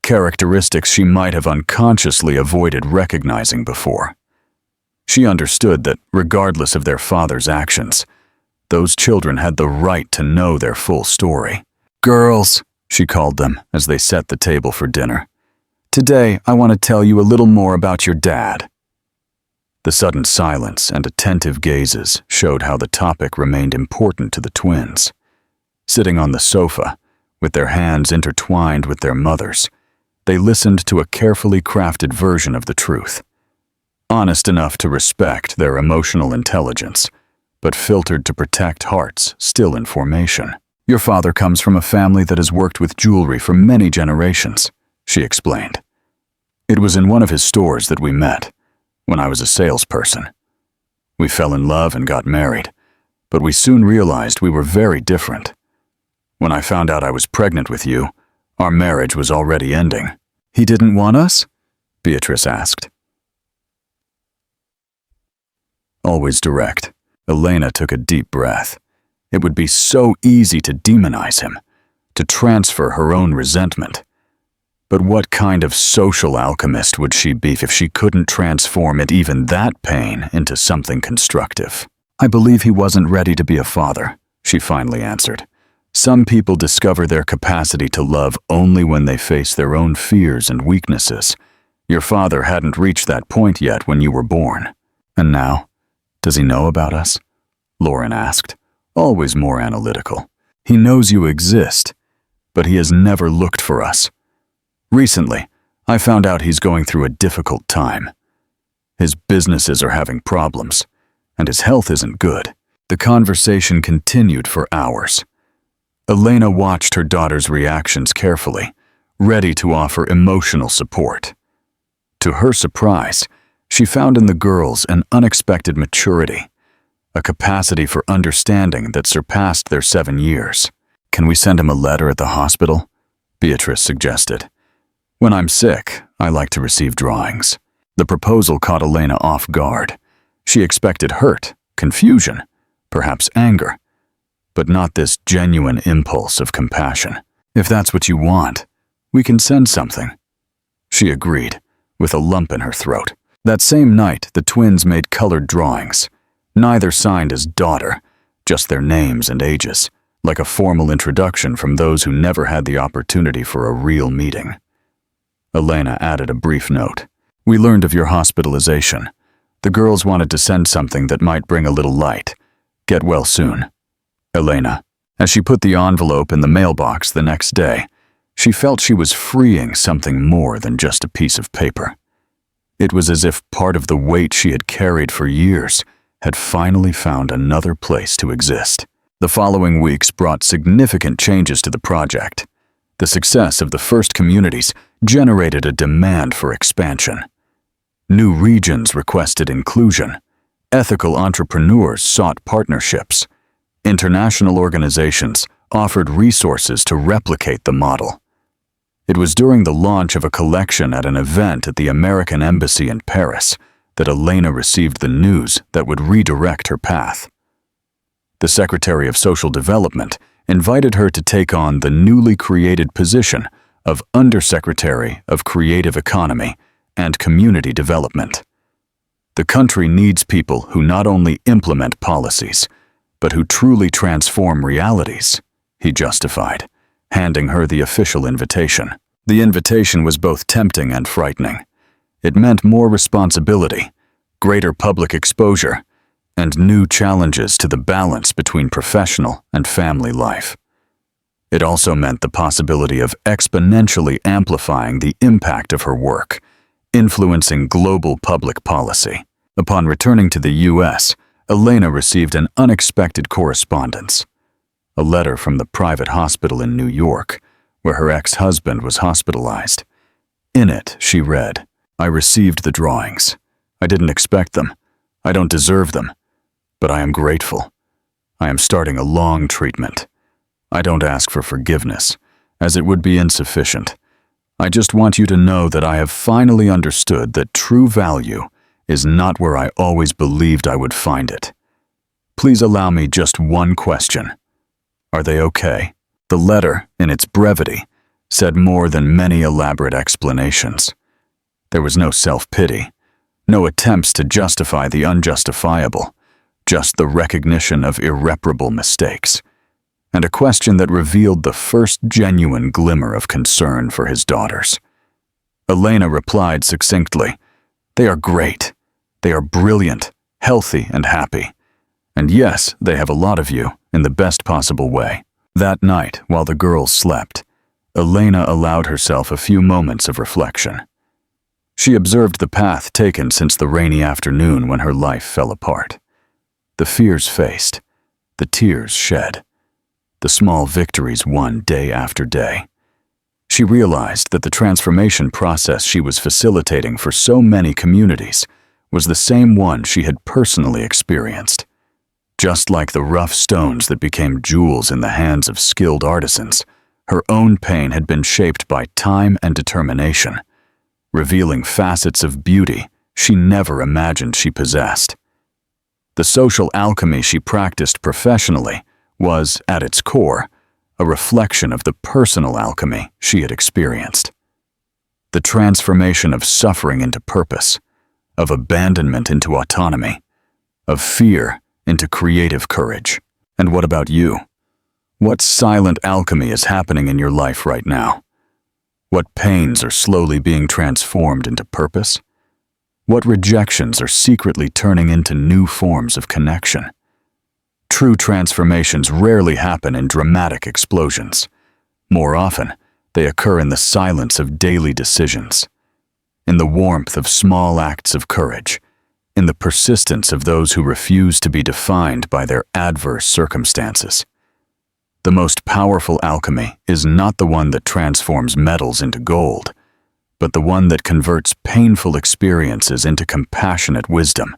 characteristics she might have unconsciously avoided recognizing before. She understood that, regardless of their father's actions, those children had the right to know their full story. "Girls," she called them as they set the table for dinner. "Today, I want to tell you a little more about your dad." The sudden silence and attentive gazes showed how the topic remained important to the twins. Sitting on the sofa, with their hands intertwined with their mother's, they listened to a carefully crafted version of the truth. Honest enough to respect their emotional intelligence, but filtered to protect hearts still in formation. "Your father comes from a family that has worked with jewelry for many generations," she explained. "It was in one of his stores that we met, when I was a salesperson. We fell in love and got married, but we soon realized we were very different. When I found out I was pregnant with you, our marriage was already ending." "He didn't want us?" Beatrice asked. Always direct, Elena took a deep breath. It would be so easy to demonize him, to transfer her own resentment. But what kind of social alchemist would she be if she couldn't transform it, even that pain, into something constructive? "I believe he wasn't ready to be a father," she finally answered. "Some people discover their capacity to love only when they face their own fears and weaknesses. Your father hadn't reached that point yet when you were born." "And now, does he know about us?" Lauren asked, always more analytical. "He knows you exist, but he has never looked for us. Recently, I found out he's going through a difficult time. His businesses are having problems, and his health isn't good. The conversation continued for hours. Elena watched her daughter's reactions carefully, ready to offer emotional support. To her surprise, she found in the girls an unexpected maturity, a capacity for understanding that surpassed their 7 years. "Can we send him a letter at the hospital?" Beatrice suggested. "When I'm sick, I like to receive drawings." The proposal caught Elena off guard. She expected hurt, confusion, perhaps anger, but not this genuine impulse of compassion. "If that's what you want, we can send something," she agreed, with a lump in her throat. That same night, the twins made colored drawings, neither signed as daughter, just their names and ages, like a formal introduction from those who never had the opportunity for a real meeting. Elena added a brief note. "We learned of your hospitalization. The girls wanted to send something that might bring a little light. Get well soon. Elena." As she put the envelope in the mailbox the next day, she felt she was freeing something more than just a piece of paper. It was as if part of the weight she had carried for years had finally found another place to exist. The following weeks brought significant changes to the project. The success of the first communities generated a demand for expansion. New regions requested inclusion. Ethical entrepreneurs sought partnerships. International organizations offered resources to replicate the model. It was during the launch of a collection at an event at the American Embassy in Paris that Elena received the news that would redirect her path. The Secretary of Social Development invited her to take on the newly created position of Undersecretary of Creative Economy and Community Development. The country needs people who not only implement policies, but who truly transform realities, he justified, handing her the official invitation. The invitation was both tempting and frightening. It meant more responsibility, greater public exposure, and new challenges to the balance between professional and family life. It also meant the possibility of exponentially amplifying the impact of her work, influencing global public policy. Upon returning to the U.S., Elena received an unexpected correspondence. A letter from the private hospital in New York, where her ex-husband was hospitalized. In it, she read, "I received the drawings. I didn't expect them. I don't deserve them. But I am grateful. I am starting a long treatment. I don't ask for forgiveness, as it would be insufficient. I just want you to know that I have finally understood that true value is not where I always believed I would find it. Please allow me just one question. Are they okay?" The letter, in its brevity, said more than many elaborate explanations. There was no self-pity, no attempts to justify the unjustifiable, just the recognition of irreparable mistakes, and a question that revealed the first genuine glimmer of concern for his daughters. Elena replied succinctly, "They are great. They are brilliant, healthy, and happy. And yes, they have a lot of you, in the best possible way." That night, while the girls slept, Elena allowed herself a few moments of reflection. She observed the path taken since the rainy afternoon when her life fell apart. The fears faced, the tears shed, the small victories won day after day. She realized that the transformation process she was facilitating for so many communities was the same one she had personally experienced. Just like the rough stones that became jewels in the hands of skilled artisans, her own pain had been shaped by time and determination, revealing facets of beauty she never imagined she possessed. The social alchemy she practiced professionally was, at its core, a reflection of the personal alchemy she had experienced. The transformation of suffering into purpose, of abandonment into autonomy, of fear into creative courage. And what about you? What silent alchemy is happening in your life right now? What pains are slowly being transformed into purpose? What rejections are secretly turning into new forms of connection? True transformations rarely happen in dramatic explosions. More often, they occur in the silence of daily decisions, in the warmth of small acts of courage, in the persistence of those who refuse to be defined by their adverse circumstances. The most powerful alchemy is not the one that transforms metals into gold, but the one that converts painful experiences into compassionate wisdom,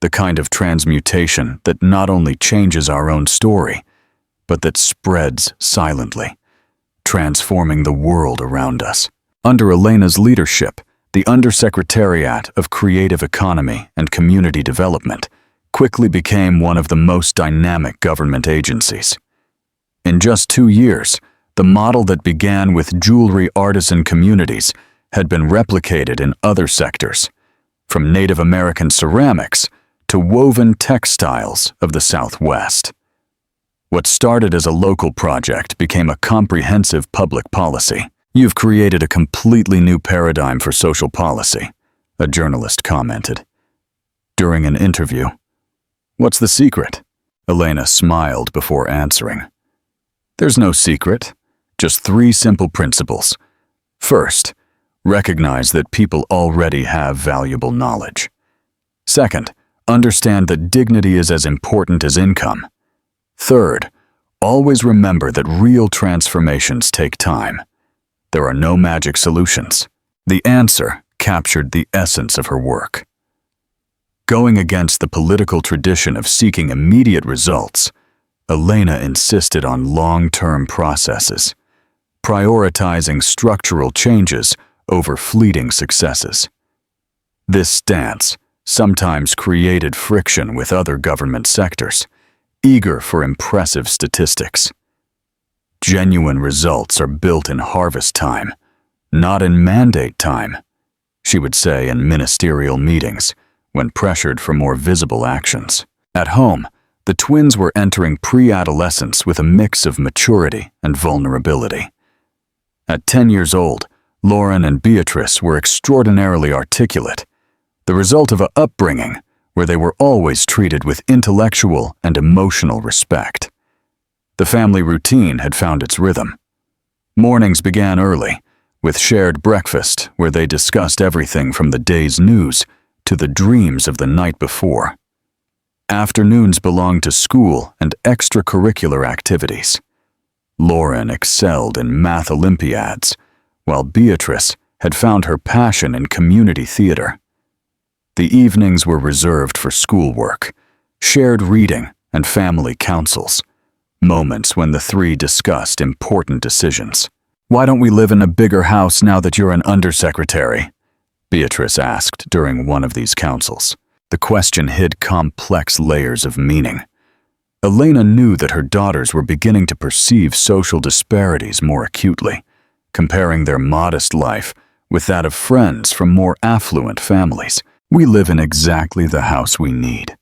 the kind of transmutation that not only changes our own story, but that spreads silently, transforming the world around us. Under Elena's leadership, the Undersecretariat of Creative Economy and Community Development quickly became one of the most dynamic government agencies. In just 2 years, the model that began with jewelry artisan communities had been replicated in other sectors, from Native American ceramics to woven textiles of the Southwest. What started as a local project became a comprehensive public policy. "You've created a completely new paradigm for social policy," a journalist commented. During an interview, "What's the secret?" Elena smiled before answering. "There's no secret, just 3 simple principles. First, recognize that people already have valuable knowledge. Second, understand that dignity is as important as income. Third, always remember that real transformations take time. There are no magic solutions." The answer captured the essence of her work. Going against the political tradition of seeking immediate results, Elena insisted on long-term processes, prioritizing structural changes over fleeting successes. This stance sometimes created friction with other government sectors, eager for impressive statistics. "Genuine results are built in harvest time, not in mandate time," she would say in ministerial meetings when pressured for more visible actions. At home, the twins were entering pre-adolescence with a mix of maturity and vulnerability. At 10 years old, Lauren and Beatrice were extraordinarily articulate, the result of an upbringing where they were always treated with intellectual and emotional respect. The family routine had found its rhythm. Mornings began early, with shared breakfast where they discussed everything from the day's news to the dreams of the night before. Afternoons belonged to school and extracurricular activities. Lauren excelled in math Olympiads, while Beatrice had found her passion in community theater. The evenings were reserved for schoolwork, shared reading, and family councils, moments when the 3 discussed important decisions. "Why don't we live in a bigger house now that you're an undersecretary?" Beatrice asked during one of these councils. The question hid complex layers of meaning. Elena knew that her daughters were beginning to perceive social disparities more acutely, comparing their modest life with that of friends from more affluent families. "We live in exactly the house we need,"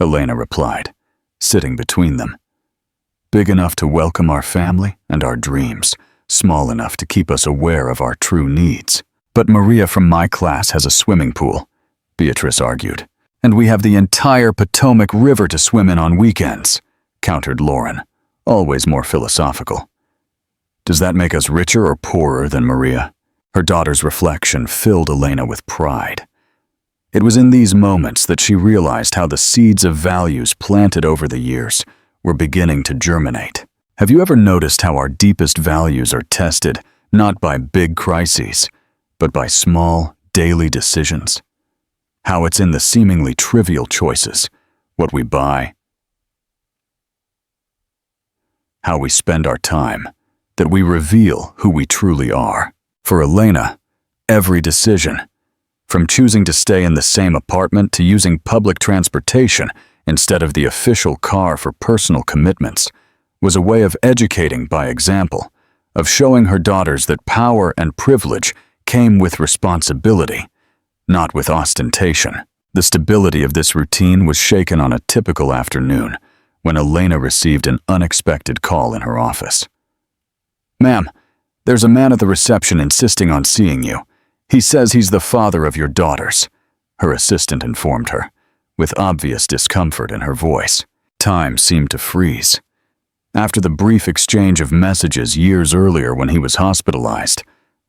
Elena replied, sitting between them. "Big enough to welcome our family and our dreams, small enough to keep us aware of our true needs." "But Maria from my class has a swimming pool," Beatrice argued. "And we have the entire Potomac River to swim in on weekends," countered Lauren, always more philosophical. "Does that make us richer or poorer than Maria?" Her daughter's reflection filled Elena with pride. It was in these moments that she realized how the seeds of values planted over the years were beginning to germinate. Have you ever noticed how our deepest values are tested not by big crises, but by small, daily decisions? How it's in the seemingly trivial choices, what we buy, how we spend our time, that we reveal who we truly are. For Elena, every decision, from choosing to stay in the same apartment to using public transportation instead of the official car for personal commitments, was a way of educating by example, of showing her daughters that power and privilege came with responsibility, not with ostentation. The stability of this routine was shaken on a typical afternoon when Elena received an unexpected call in her office. "Ma'am, there's a man at the reception insisting on seeing you. He says he's the father of your daughters," her assistant informed her, with obvious discomfort in her voice. Time seemed to freeze. After the brief exchange of messages years earlier when he was hospitalized,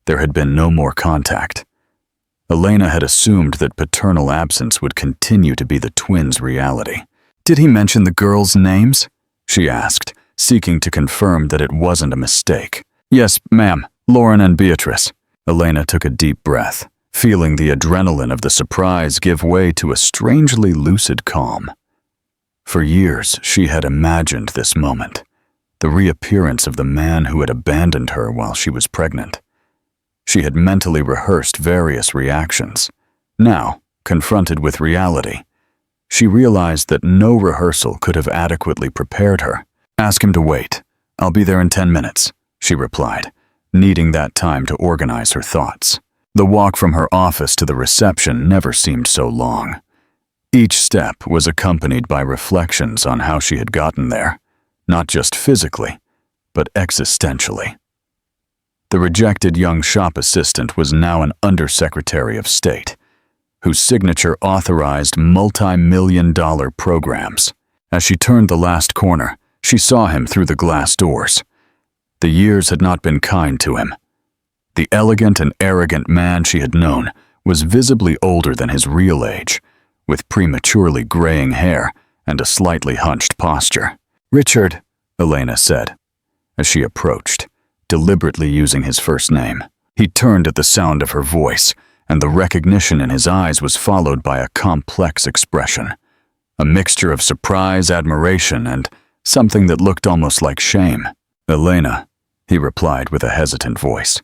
there had been no more contact. Elena had assumed that paternal absence would continue to be the twins' reality. "Did he mention the girls' names?" she asked, seeking to confirm that it wasn't a mistake. "Yes, ma'am, Lauren and Beatrice." Elena took a deep breath, feeling the adrenaline of the surprise give way to a strangely lucid calm. For years, she had imagined this moment, the reappearance of the man who had abandoned her while she was pregnant. She had mentally rehearsed various reactions. Now, confronted with reality, she realized that no rehearsal could have adequately prepared her. "Ask him to wait. I'll be there in 10 minutes, she replied, needing that time to organize her thoughts. The walk from her office to the reception never seemed so long. Each step was accompanied by reflections on how she had gotten there, not just physically, but existentially. The rejected young shop assistant was now an undersecretary of state, whose signature authorized multi-million-dollar programs. As she turned the last corner, she saw him through the glass doors. The years had not been kind to him. The elegant and arrogant man she had known was visibly older than his real age, with prematurely graying hair and a slightly hunched posture. "Richard," Elena said, as she approached, deliberately using his first name. He turned at the sound of her voice, and the recognition in his eyes was followed by a complex expression, a mixture of surprise, admiration, and something that looked almost like shame. "Elena," he replied with a hesitant voice.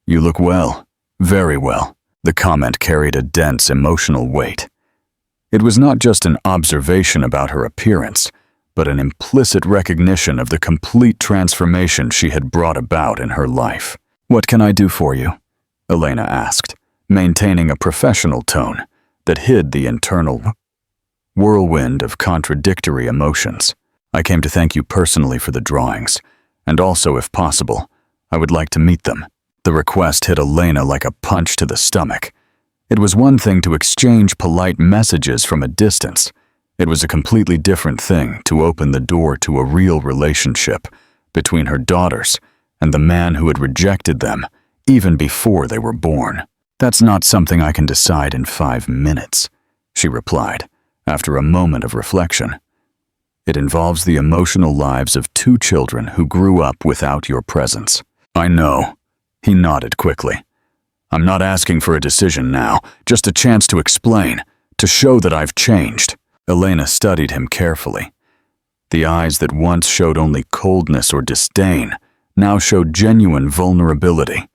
"You look well, very well." The comment carried a dense emotional weight. It was not just an observation about her appearance, but an implicit recognition of the complete transformation she had brought about in her life. "What can I do for you?" Elena asked, maintaining a professional tone that hid the internal whirlwind of contradictory emotions. "I came to thank you personally for the drawings, and also, if possible, I would like to meet them." The request hit Elena like a punch to the stomach. It was one thing to exchange polite messages from a distance. It was a completely different thing to open the door to a real relationship between her daughters and the man who had rejected them even before they were born. "That's not something I can decide in 5 minutes, she replied, after a moment of reflection. "It involves the emotional lives of 2 children who grew up without your presence." "I know," he nodded quickly. "I'm not asking for a decision now, just a chance to explain, to show that I've changed." Elena studied him carefully. The eyes that once showed only coldness or disdain now showed genuine vulnerability.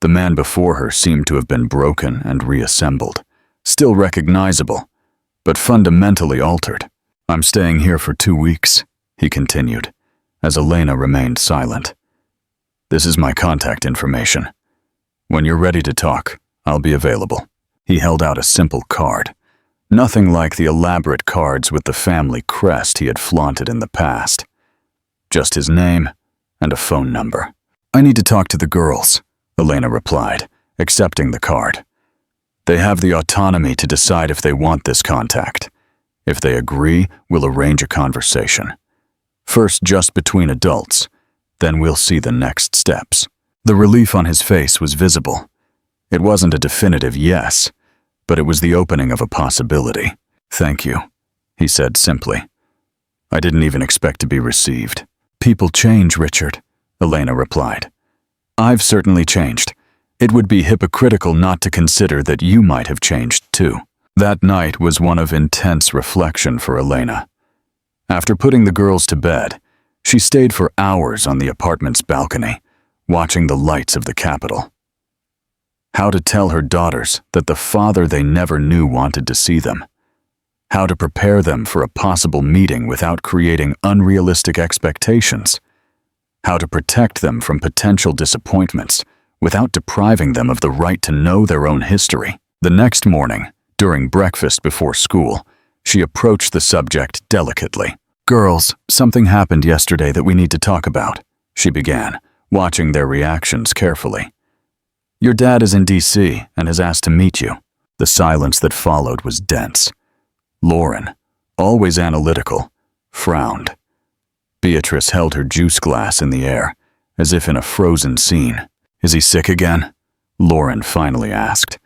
The man before her seemed to have been broken and reassembled, still recognizable, but fundamentally altered. "I'm staying here for 2 weeks, he continued, as Elena remained silent. "This is my contact information. When you're ready to talk, I'll be available." He held out a simple card, nothing like the elaborate cards with the family crest he had flaunted in the past. Just his name and a phone number. "I need to talk to the girls," Elena replied, accepting the card. "They have the autonomy to decide if they want this contact. If they agree, we'll arrange a conversation. First just between adults, then we'll see the next steps." The relief on his face was visible. It wasn't a definitive yes, but it was the opening of a possibility. "Thank you," he said simply. "I didn't even expect to be received." "People change, Richard," Elena replied. "I've certainly changed. It would be hypocritical not to consider that you might have changed too." That night was one of intense reflection for Elena. After putting the girls to bed, she stayed for hours on the apartment's balcony, watching the lights of the capital. How to tell her daughters that the father they never knew wanted to see them. How to prepare them for a possible meeting without creating unrealistic expectations. How to protect them from potential disappointments without depriving them of the right to know their own history. The next morning, during breakfast before school, she approached the subject delicately. "Girls, something happened yesterday that we need to talk about," she began, watching their reactions carefully. "Your dad is in D.C. and has asked to meet you." The silence that followed was dense. Lauren, always analytical, frowned. Beatrice held her juice glass in the air, as if in a frozen scene. "Is he sick again?" Lauren finally asked,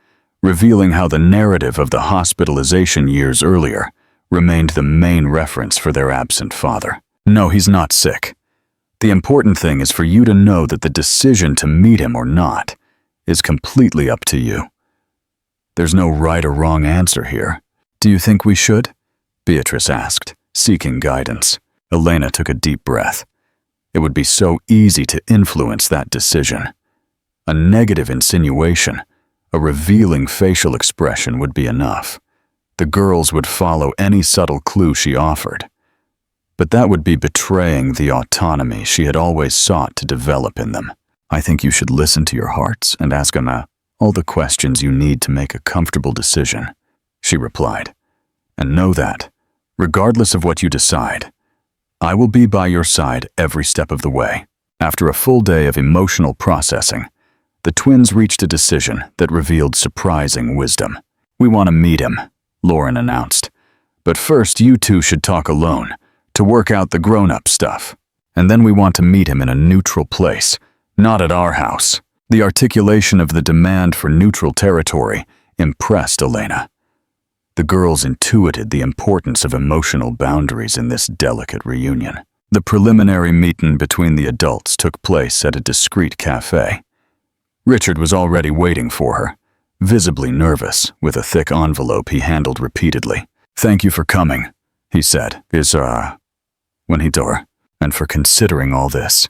revealing how the narrative of the hospitalization years earlier remained the main reference for their absent father. No, he's not sick. The important thing is for you to know that the decision to meet him or not is completely up to you. There's no right or wrong answer here. Do you think we should? Beatrice asked, seeking guidance. Elena took a deep breath. It would be so easy to influence that decision. A negative insinuation, a revealing facial expression would be enough. The girls would follow any subtle clue she offered. But that would be betraying the autonomy she had always sought to develop in them. I think you should listen to your hearts and ask Anna all the questions you need to make a comfortable decision, she replied. And know that, regardless of what you decide, I will be by your side every step of the way. After a full day of emotional processing, the twins reached a decision that revealed surprising wisdom. We want to meet him, Lauren announced. But first, you two should talk alone to work out the grown-up stuff. And then we want to meet him in a neutral place, not at our house. The articulation of the demand for neutral territory impressed Elena. The girls intuited the importance of emotional boundaries in this delicate reunion. The preliminary meeting between the adults took place at a discreet cafe. Richard was already waiting for her, visibly nervous, with a thick envelope he handled repeatedly. "Thank you for coming," he said, when he door, "and for considering all this."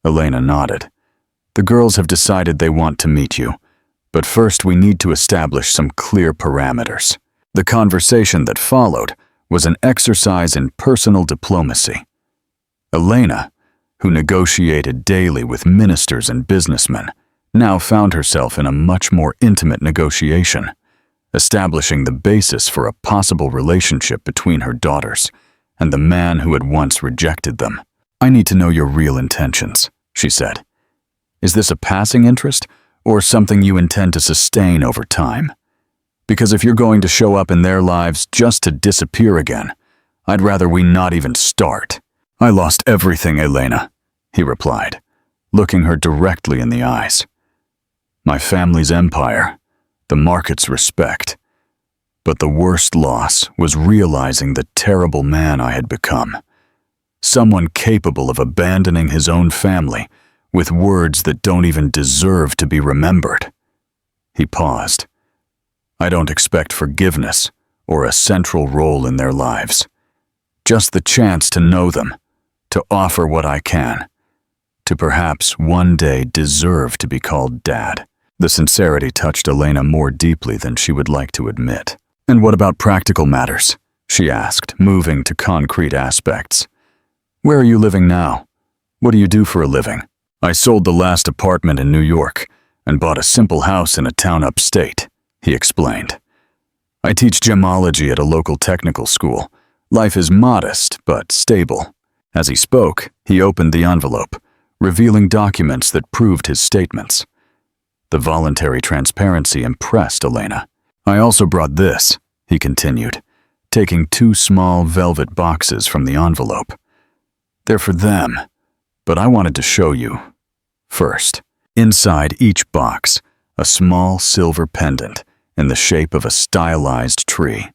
Elena nodded. "The girls have decided they want to meet you, but first we need to establish some clear parameters." The conversation that followed was an exercise in personal diplomacy. Elena, who negotiated daily with ministers and businessmen, now found herself in a much more intimate negotiation, establishing the basis for a possible relationship between her daughters and the man who had once rejected them. "I need to know your real intentions," she said. "Is this a passing interest or something you intend to sustain over time? Because if you're going to show up in their lives just to disappear again, I'd rather we not even start." "I lost everything, Elena," he replied, looking her directly in the eyes. "My family's empire, the market's respect. But the worst loss was realizing the terrible man I had become. Someone capable of abandoning his own family with words that don't even deserve to be remembered." He paused. "I don't expect forgiveness or a central role in their lives. Just the chance to know them, to offer what I can, to perhaps one day deserve to be called Dad." The sincerity touched Elena more deeply than she would like to admit. "And what about practical matters?" she asked, moving to concrete aspects. "Where are you living now? What do you do for a living?" "I sold the last apartment in New York and bought a simple house in a town upstate," he explained. "I teach gemology at a local technical school. Life is modest, but stable." As he spoke, he opened the envelope, revealing documents that proved his statements. The voluntary transparency impressed Elena. "I also brought this," he continued, taking 2 small velvet boxes from the envelope. "They're for them, but I wanted to show you. First, inside each box, a small silver pendant in the shape of a stylized tree.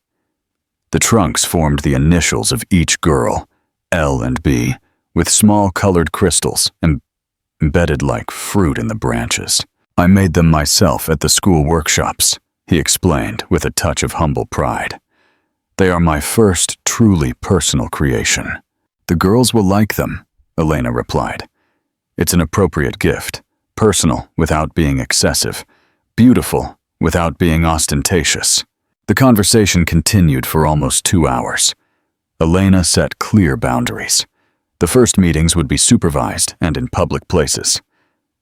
The trunks formed the initials of each girl, L and B, with small colored crystals embedded like fruit in the branches. "I made them myself at the school workshops," he explained with a touch of humble pride. "They are my first truly personal creation." "The girls will like them," Elena replied. "It's an appropriate gift, personal without being excessive, beautiful without being ostentatious." The conversation continued for almost 2 hours. Elena set clear boundaries. The first meetings would be supervised and in public places.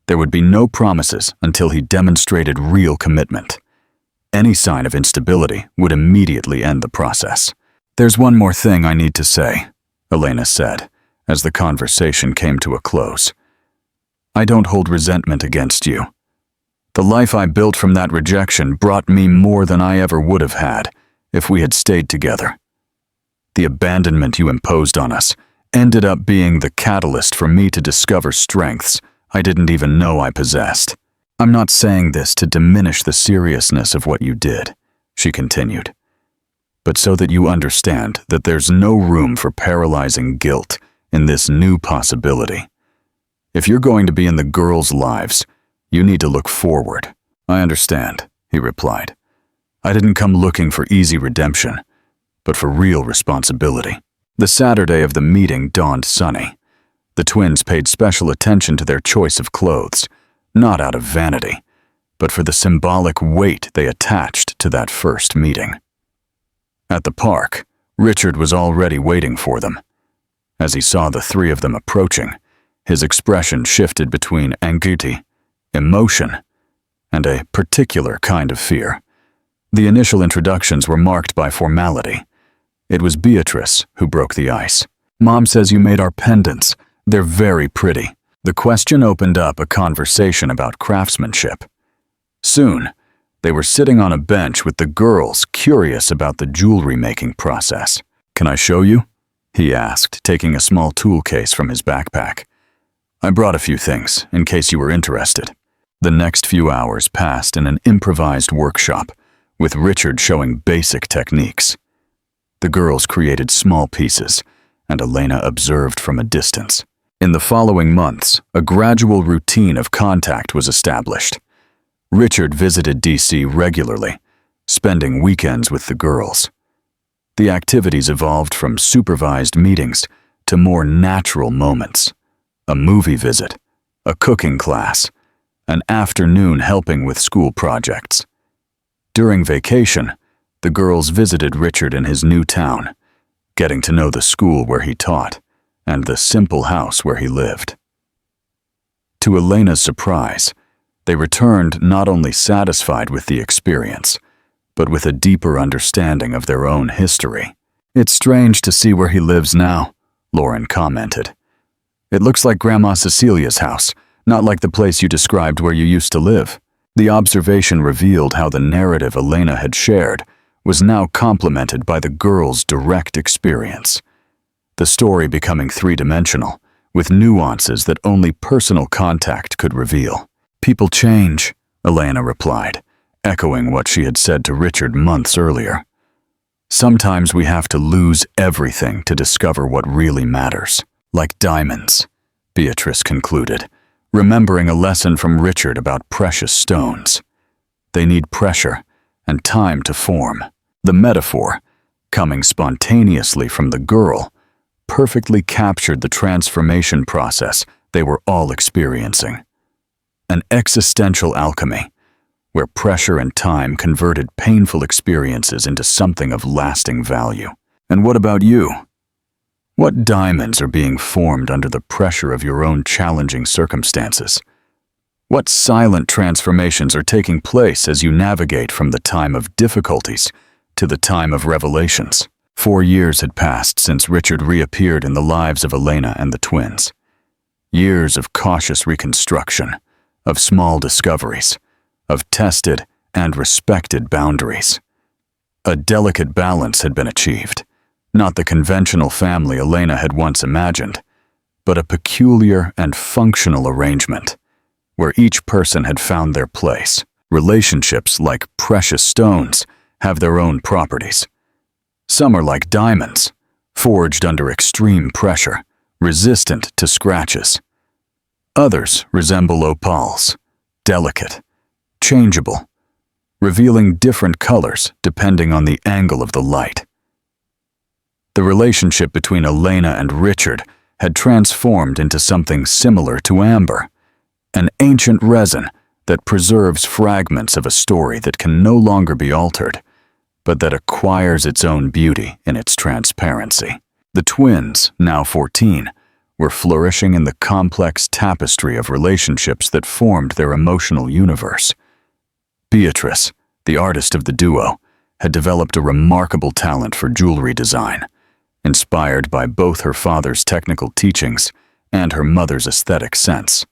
There would be no promises until he demonstrated real commitment. Any sign of instability would immediately end the process. "There's one more thing I need to say," Elena said, as the conversation came to a close. "I don't hold resentment against you. The life I built from that rejection brought me more than I ever would have had if we had stayed together. The abandonment you imposed on us ended up being the catalyst for me to discover strengths I didn't even know I possessed. I'm not saying this to diminish the seriousness of what you did, she continued, but so that you understand that there's no room for paralyzing guilt in this new possibility. If you're going to be in the girls' lives, you need to look forward. I understand, he replied. I didn't come looking for easy redemption, but for real responsibility. The Saturday of the meeting dawned sunny. The twins paid special attention to their choice of clothes, not out of vanity, but for the symbolic weight they attached to that first meeting. At the park, Richard was already waiting for them. As he saw the three of them approaching, his expression shifted between anxiety, emotion, and a particular kind of fear. The initial introductions were marked by formality. It was Beatrice who broke the ice. Mom says you made our pendants. They're very pretty. The question opened up a conversation about craftsmanship. Soon, they were sitting on a bench with the girls curious about the jewelry-making process. Can I show you? He asked, taking a small tool case from his backpack. I brought a few things, in case you were interested. The next few hours passed in an improvised workshop, with Richard showing basic techniques. The girls created small pieces, and Elena observed from a distance. In the following months, a gradual routine of contact was established. Richard visited DC regularly, spending weekends with the girls. The activities evolved from supervised meetings to more natural moments. A movie visit, a cooking class, an afternoon helping with school projects. During vacation, the girls visited Richard in his new town, getting to know the school where he taught and the simple house where he lived. To Elena's surprise, they returned not only satisfied with the experience, but with a deeper understanding of their own history. It's strange to see where he lives now, Lauren commented. It looks like Grandma Cecilia's house, not like the place you described where you used to live. The observation revealed how the narrative Elena had shared was now complemented by the girls' direct experience. The story becoming three-dimensional, with nuances that only personal contact could reveal. People change, Elena replied, echoing what she had said to Richard months earlier. Sometimes we have to lose everything to discover what really matters. Like diamonds, Beatrice concluded, remembering a lesson from Richard about precious stones. They need pressure and time to form. The metaphor, coming spontaneously from the girl, perfectly captured the transformation process they were all experiencing. An existential alchemy, where pressure and time converted painful experiences into something of lasting value. And what about you? What diamonds are being formed under the pressure of your own challenging circumstances? What silent transformations are taking place as you navigate from the time of difficulties to the time of revelations? 4 years had passed since Richard reappeared in the lives of Elena and the twins. Years of cautious reconstruction, of small discoveries, of tested and respected boundaries. A delicate balance had been achieved, not the conventional family Elena had once imagined, but a peculiar and functional arrangement, where each person had found their place. Relationships, like precious stones, have their own properties. Some are like diamonds, forged under extreme pressure, resistant to scratches. Others resemble opals, delicate, changeable, revealing different colors depending on the angle of the light. The relationship between Elena and Richard had transformed into something similar to amber, an ancient resin that preserves fragments of a story that can no longer be altered, but that acquires its own beauty in its transparency. The twins, now 14, were flourishing in the complex tapestry of relationships that formed their emotional universe. Beatrice, the artist of the duo, had developed a remarkable talent for jewelry design, inspired by both her father's technical teachings and her mother's aesthetic sense.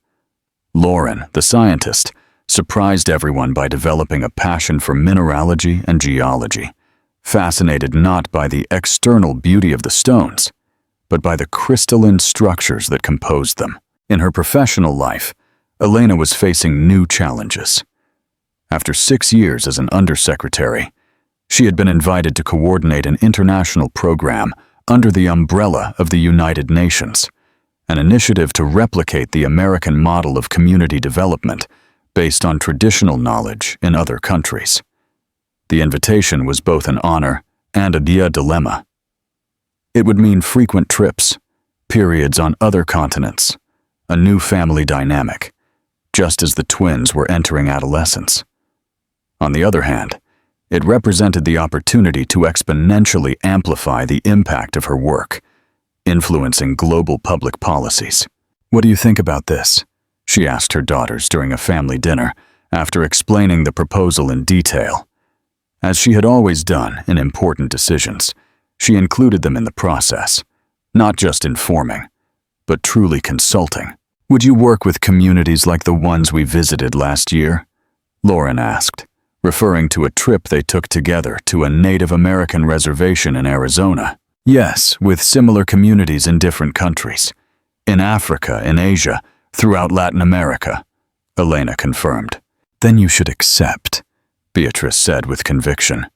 Lauren, the scientist, surprised everyone by developing a passion for mineralogy and geology, fascinated not by the external beauty of the stones, but by the crystalline structures that composed them. In her professional life, Elena was facing new challenges. After 6 years as an undersecretary, she had been invited to coordinate an international program under the umbrella of the United Nations, an initiative to replicate the American model of community development based on traditional knowledge in other countries. The invitation was both an honor and a dilemma. It would mean frequent trips, periods on other continents, a new family dynamic, just as the twins were entering adolescence. On the other hand, it represented the opportunity to exponentially amplify the impact of her work, influencing global public policies. "What do you think about this?" she asked her daughters during a family dinner after explaining the proposal in detail. As she had always done in important decisions, she included them in the process, not just informing, but truly consulting. "Would you work with communities like the ones we visited last year?" Lauren asked, referring to a trip they took together to a Native American reservation in Arizona. "Yes, with similar communities in different countries. In Africa, in Asia, throughout Latin America," Elena confirmed. "Then you should accept," Beatrice said with conviction.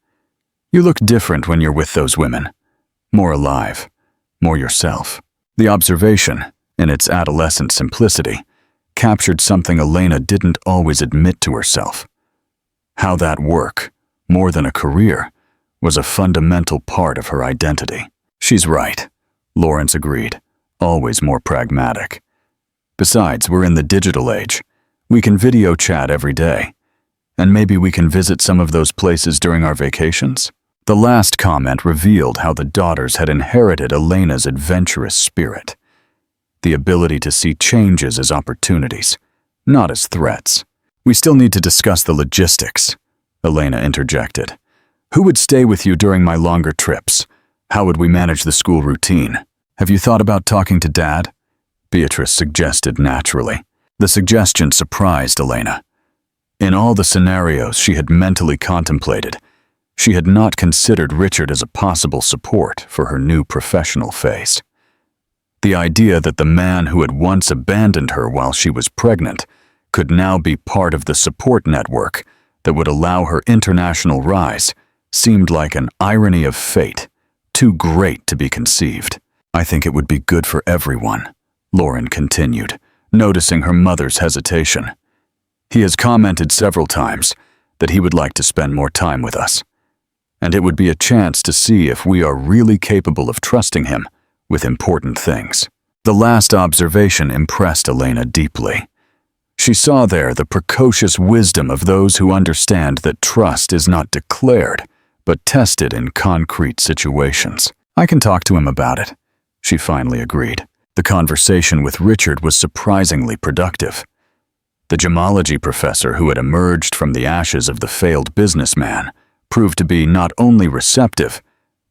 "You look different when you're with those women. More alive, more yourself." The observation, in its adolescent simplicity, captured something Elena didn't always admit to herself. How that work, more than a career, was a fundamental part of her identity. "She's right," Lawrence agreed, always more pragmatic. "Besides, we're in the digital age. We can video chat every day. And maybe we can visit some of those places during our vacations?" The last comment revealed how the daughters had inherited Elena's adventurous spirit. The ability to see changes as opportunities, not as threats. "We still need to discuss the logistics," Elena interjected. "Who would stay with you during my longer trips? How would we manage the school routine? Have you thought about talking to Dad?" Beatrice suggested naturally. The suggestion surprised Elena. In all the scenarios she had mentally contemplated, she had not considered Richard as a possible support for her new professional phase. The idea that the man who had once abandoned her while she was pregnant could now be part of the support network that would allow her international rise seemed like an irony of fate, too great to be conceived. "I think it would be good for everyone," Lauren continued, noticing her mother's hesitation. "He has commented several times that he would like to spend more time with us, and it would be a chance to see if we are really capable of trusting him with important things." The last observation impressed Elena deeply. She saw there the precocious wisdom of those who understand that trust is not declared, but tested in concrete situations. "I can talk to him about it," she finally agreed. The conversation with Richard was surprisingly productive. The gemology professor who had emerged from the ashes of the failed businessman proved to be not only receptive,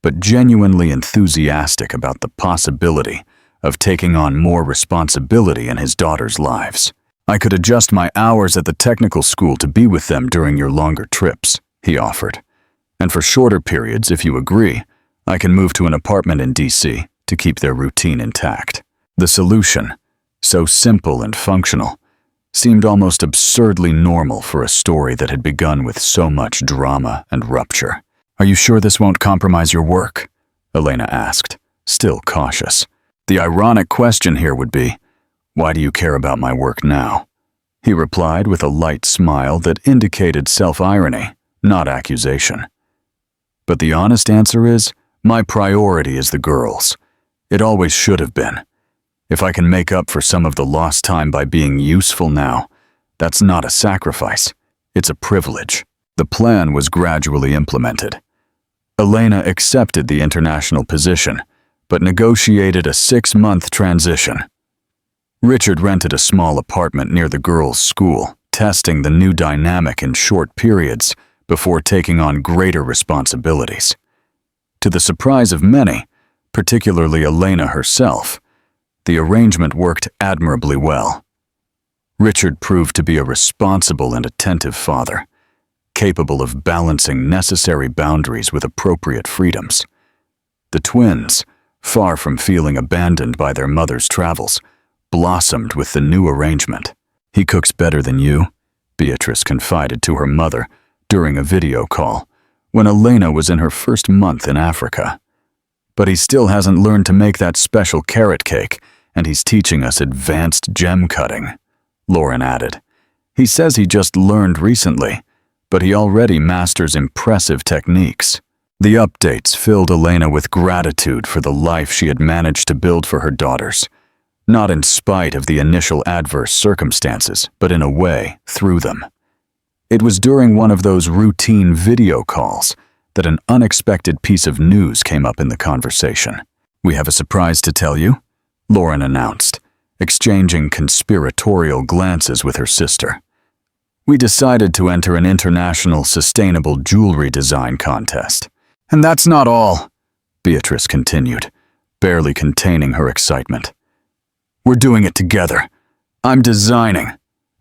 but genuinely enthusiastic about the possibility of taking on more responsibility in his daughters' lives. "I could adjust my hours at the technical school to be with them during your longer trips," he offered. "And for shorter periods, if you agree, I can move to an apartment in DC to keep their routine intact." The solution, so simple and functional, seemed almost absurdly normal for a story that had begun with so much drama and rupture. "Are you sure this won't compromise your work?" Elena asked, still cautious. The ironic question here would be, "Why do you care about my work now?" He replied with a light smile that indicated self-irony, not accusation. "But the honest answer is, my priority is the girls. It always should have been. If I can make up for some of the lost time by being useful now, that's not a sacrifice, it's a privilege." The plan was gradually implemented. Elena accepted the international position, but negotiated a 6-month transition. Richard rented a small apartment near the girls' school, testing the new dynamic in short periods before taking on greater responsibilities. To the surprise of many, particularly Elena herself, the arrangement worked admirably well. Richard proved to be a responsible and attentive father, capable of balancing necessary boundaries with appropriate freedoms. The twins, far from feeling abandoned by their mother's travels, blossomed with the new arrangement. "He cooks better than you," Beatrice confided to her mother during a video call when Elena was in her first month in Africa. "But he still hasn't learned to make that special carrot cake, and he's teaching us advanced gem cutting," Lauren added. "He says he just learned recently, but he already masters impressive techniques." The updates filled Elena with gratitude for the life she had managed to build for her daughters, not in spite of the initial adverse circumstances, but in a way, through them. It was during one of those routine video calls that an unexpected piece of news came up in the conversation. "We have a surprise to tell you," Lauren announced, exchanging conspiratorial glances with her sister. "We decided to enter an international sustainable jewelry design contest. And that's not all," Beatrice continued, barely containing her excitement. "We're doing it together. I'm designing,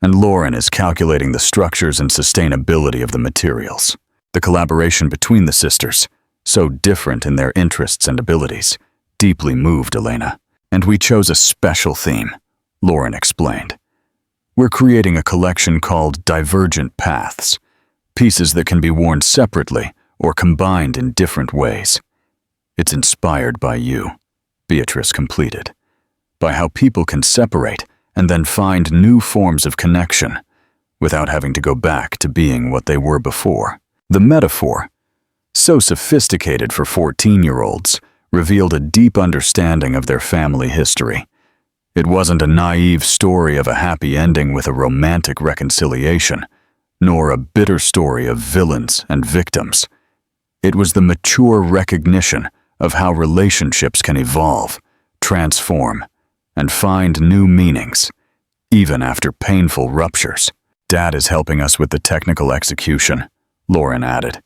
and Lauren is calculating the structures and sustainability of the materials." The collaboration between the sisters, so different in their interests and abilities, deeply moved Elena. "And we chose a special theme," Lauren explained. "We're creating a collection called Divergent Paths, pieces that can be worn separately or combined in different ways. It's inspired by you," Beatrice completed, "by how people can separate and then find new forms of connection without having to go back to being what they were before." The metaphor, so sophisticated for 14-year-olds, revealed a deep understanding of their family history. It wasn't a naive story of a happy ending with a romantic reconciliation, nor a bitter story of villains and victims. It was the mature recognition of how relationships can evolve, transform, and find new meanings, even after painful ruptures. "Dad is helping us with the technical execution," Lauren added,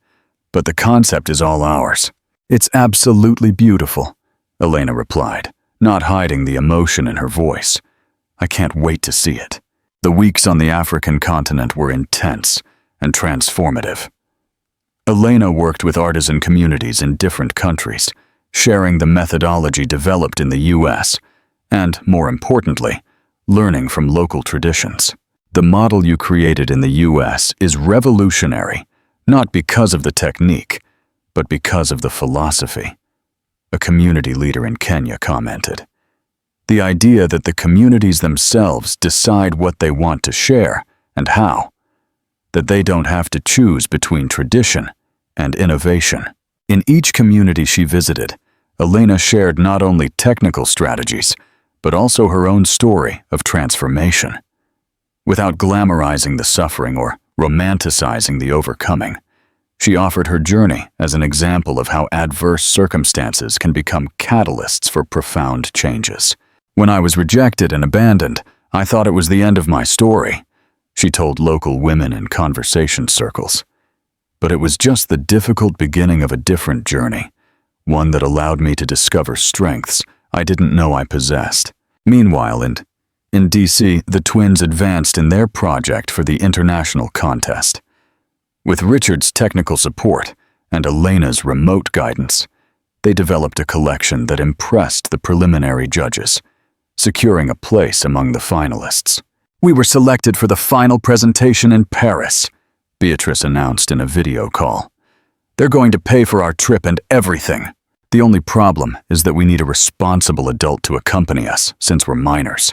"but the concept is all ours." "It's absolutely beautiful," Elena replied, not hiding the emotion in her voice. "I can't wait to see it." The weeks on the African continent were intense and transformative. Elena worked with artisan communities in different countries, sharing the methodology developed in the US, and, more importantly, learning from local traditions. "The model you created in the US is revolutionary, not because of the technique, but because of the philosophy," a community leader in Kenya commented. "The idea that the communities themselves decide what they want to share and how, that they don't have to choose between tradition and innovation." In each community she visited, Elena shared not only technical strategies, but also her own story of transformation. Without glamorizing the suffering or romanticizing the overcoming, she offered her journey as an example of how adverse circumstances can become catalysts for profound changes. "When I was rejected and abandoned, I thought it was the end of my story," she told local women in conversation circles. "But it was just the difficult beginning of a different journey, one that allowed me to discover strengths I didn't know I possessed." Meanwhile, in DC, the twins advanced in their project for the international contest. With Richard's technical support and Elena's remote guidance, they developed a collection that impressed the preliminary judges, securing a place among the finalists. "We were selected for the final presentation in Paris," Beatrice announced in a video call. "They're going to pay for our trip and everything. The only problem is that we need a responsible adult to accompany us since we're minors.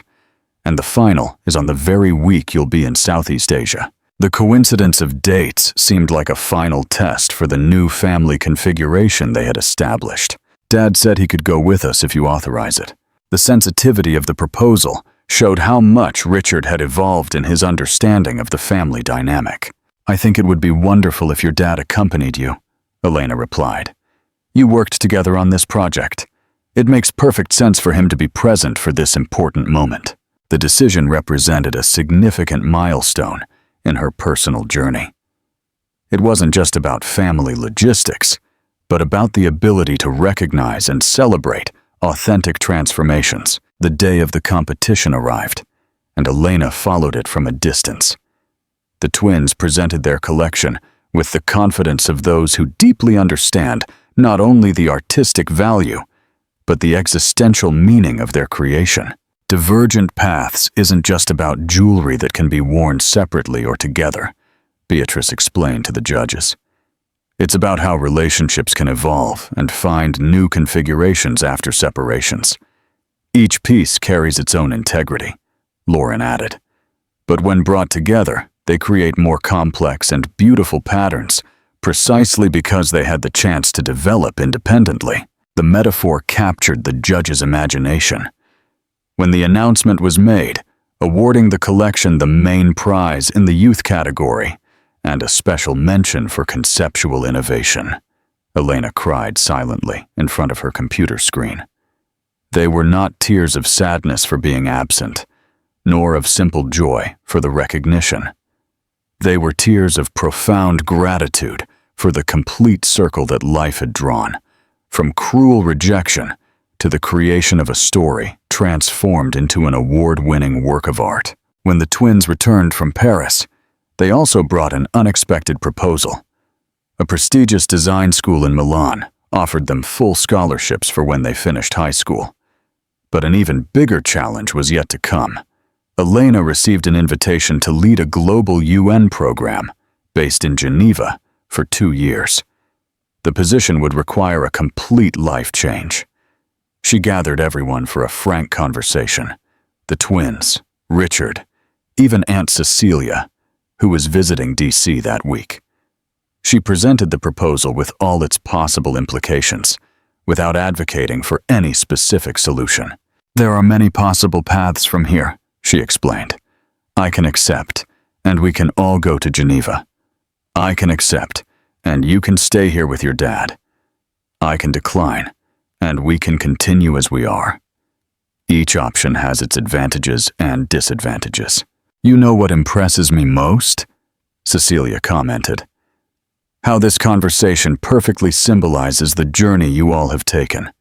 And the final is on the very week you'll be in Southeast Asia." The coincidence of dates seemed like a final test for the new family configuration they had established. "Dad said he could go with us if you authorize it." The sensitivity of the proposal showed how much Richard had evolved in his understanding of the family dynamic. "I think it would be wonderful if your dad accompanied you," Elena replied. "You worked together on this project. It makes perfect sense for him to be present for this important moment." The decision represented a significant milestone in her personal journey. It wasn't just about family logistics, but about the ability to recognize and celebrate authentic transformations. The day of the competition arrived, and Elena followed it from a distance. The twins presented their collection with the confidence of those who deeply understand not only the artistic value, but the existential meaning of their creation. Divergent paths isn't just about jewelry that can be worn separately or together, Beatrice explained to the judges. It's about how relationships can evolve and find new configurations after separations. Each piece carries its own integrity, Lauren added. But when brought together, they create more complex and beautiful patterns, precisely because they had the chance to develop independently. The metaphor captured the judge's imagination. When the announcement was made, awarding the collection the main prize in the youth category and a special mention for conceptual innovation, Elena cried silently in front of her computer screen. They were not tears of sadness for being absent, nor of simple joy for the recognition. They were tears of profound gratitude for the complete circle that life had drawn, from cruel rejection to the creation of a story transformed into an award-winning work of art. When the twins returned from Paris, they also brought an unexpected proposal. A prestigious design school in Milan offered them full scholarships for when they finished high school. But an even bigger challenge was yet to come. Elena received an invitation to lead a global UN program based in Geneva for 2 years. The position would require a complete life change. She gathered everyone for a frank conversation. The twins, Richard, even Aunt Cecilia, who was visiting DC that week. She presented the proposal with all its possible implications, without advocating for any specific solution. There are many possible paths from here, she explained. I can accept, and we can all go to Geneva. I can accept, and you can stay here with your dad. I can decline, and we can continue as we are. Each option has its advantages and disadvantages. You know what impresses me most? Cecilia commented. How this conversation perfectly symbolizes the journey you all have taken.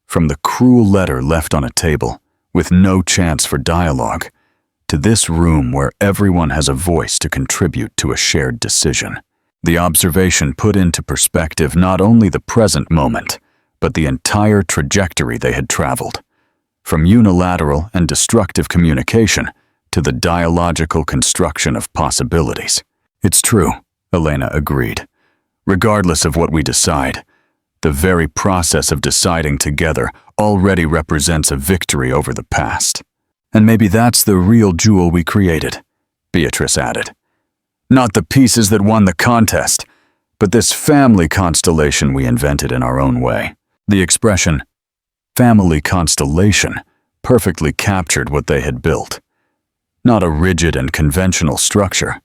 From the cruel letter left on a table, with no chance for dialogue, to this room where everyone has a voice to contribute to a shared decision. The observation put into perspective not only the present moment, but the entire trajectory they had traveled, from unilateral and destructive communication to the dialogical construction of possibilities. It's true, Elena agreed. Regardless of what we decide, the very process of deciding together already represents a victory over the past. And maybe that's the real jewel we created, Beatrice added. Not the pieces that won the contest, but this family constellation we invented in our own way. The expression, family constellation, perfectly captured what they had built. Not a rigid and conventional structure,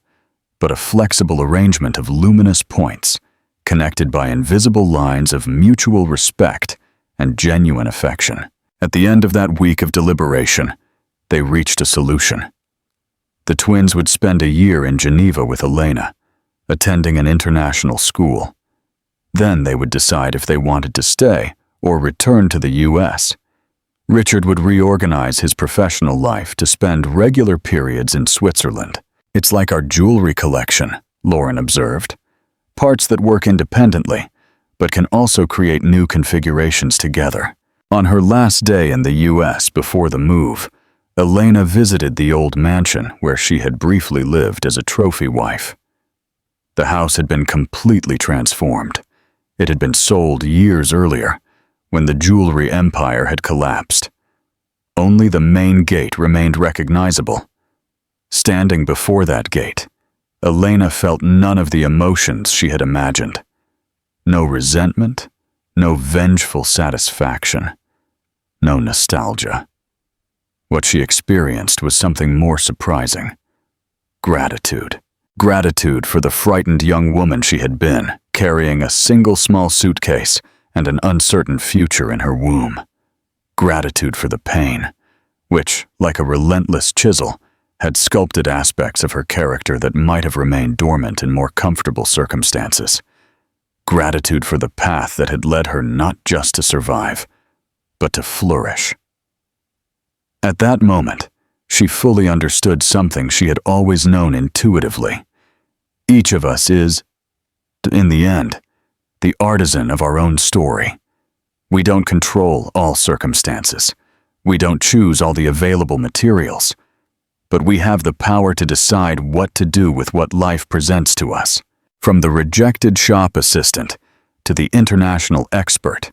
but a flexible arrangement of luminous points, connected by invisible lines of mutual respect and genuine affection. At the end of that week of deliberation, they reached a solution. The twins would spend a year in Geneva with Elena, attending an international school. Then they would decide if they wanted to stay or return to the US. Richard would reorganize his professional life to spend regular periods in Switzerland. It's like our jewelry collection, Lauren observed. Parts that work independently, but can also create new configurations together. On her last day in the US before the move, Elena visited the old mansion where she had briefly lived as a trophy wife. The house had been completely transformed. It had been sold years earlier, when the jewelry empire had collapsed. Only the main gate remained recognizable. Standing before that gate, Elena felt none of the emotions she had imagined. No resentment, no vengeful satisfaction, no nostalgia. What she experienced was something more surprising. Gratitude. Gratitude for the frightened young woman she had been, carrying a single small suitcase and an uncertain future in her womb. Gratitude for the pain, which, like a relentless chisel, had sculpted aspects of her character that might have remained dormant in more comfortable circumstances. Gratitude for the path that had led her not just to survive, but to flourish. At that moment, she fully understood something she had always known intuitively. Each of us is, in the end, the artisan of our own story. We don't control all circumstances, We don't choose all the available materials, but we have the power to decide what to do with what life presents to us. From the rejected shop assistant to the international expert,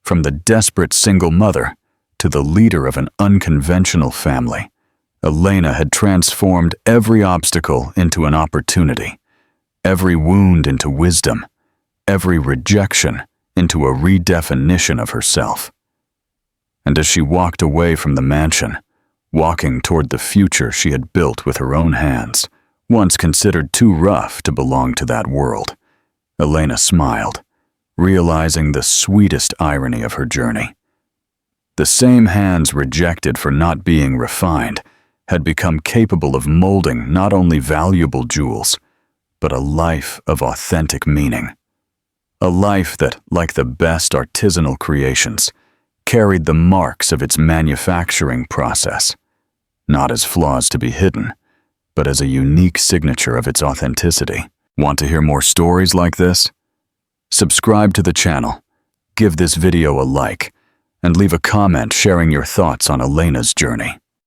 from the desperate single mother to the leader of an unconventional family, Elena had transformed every obstacle into an opportunity, every wound into wisdom, every rejection into a redefinition of herself. And as she walked away from the mansion, walking toward the future she had built with her own hands, once considered too rough to belong to that world, Elena smiled, realizing the sweetest irony of her journey. The same hands rejected for not being refined had become capable of molding not only valuable jewels, but a life of authentic meaning. A life that, like the best artisanal creations, carried the marks of its manufacturing process, not as flaws to be hidden, but as a unique signature of its authenticity. Want to hear more stories like this? Subscribe to the channel, give this video a like, and leave a comment sharing your thoughts on Elena's journey.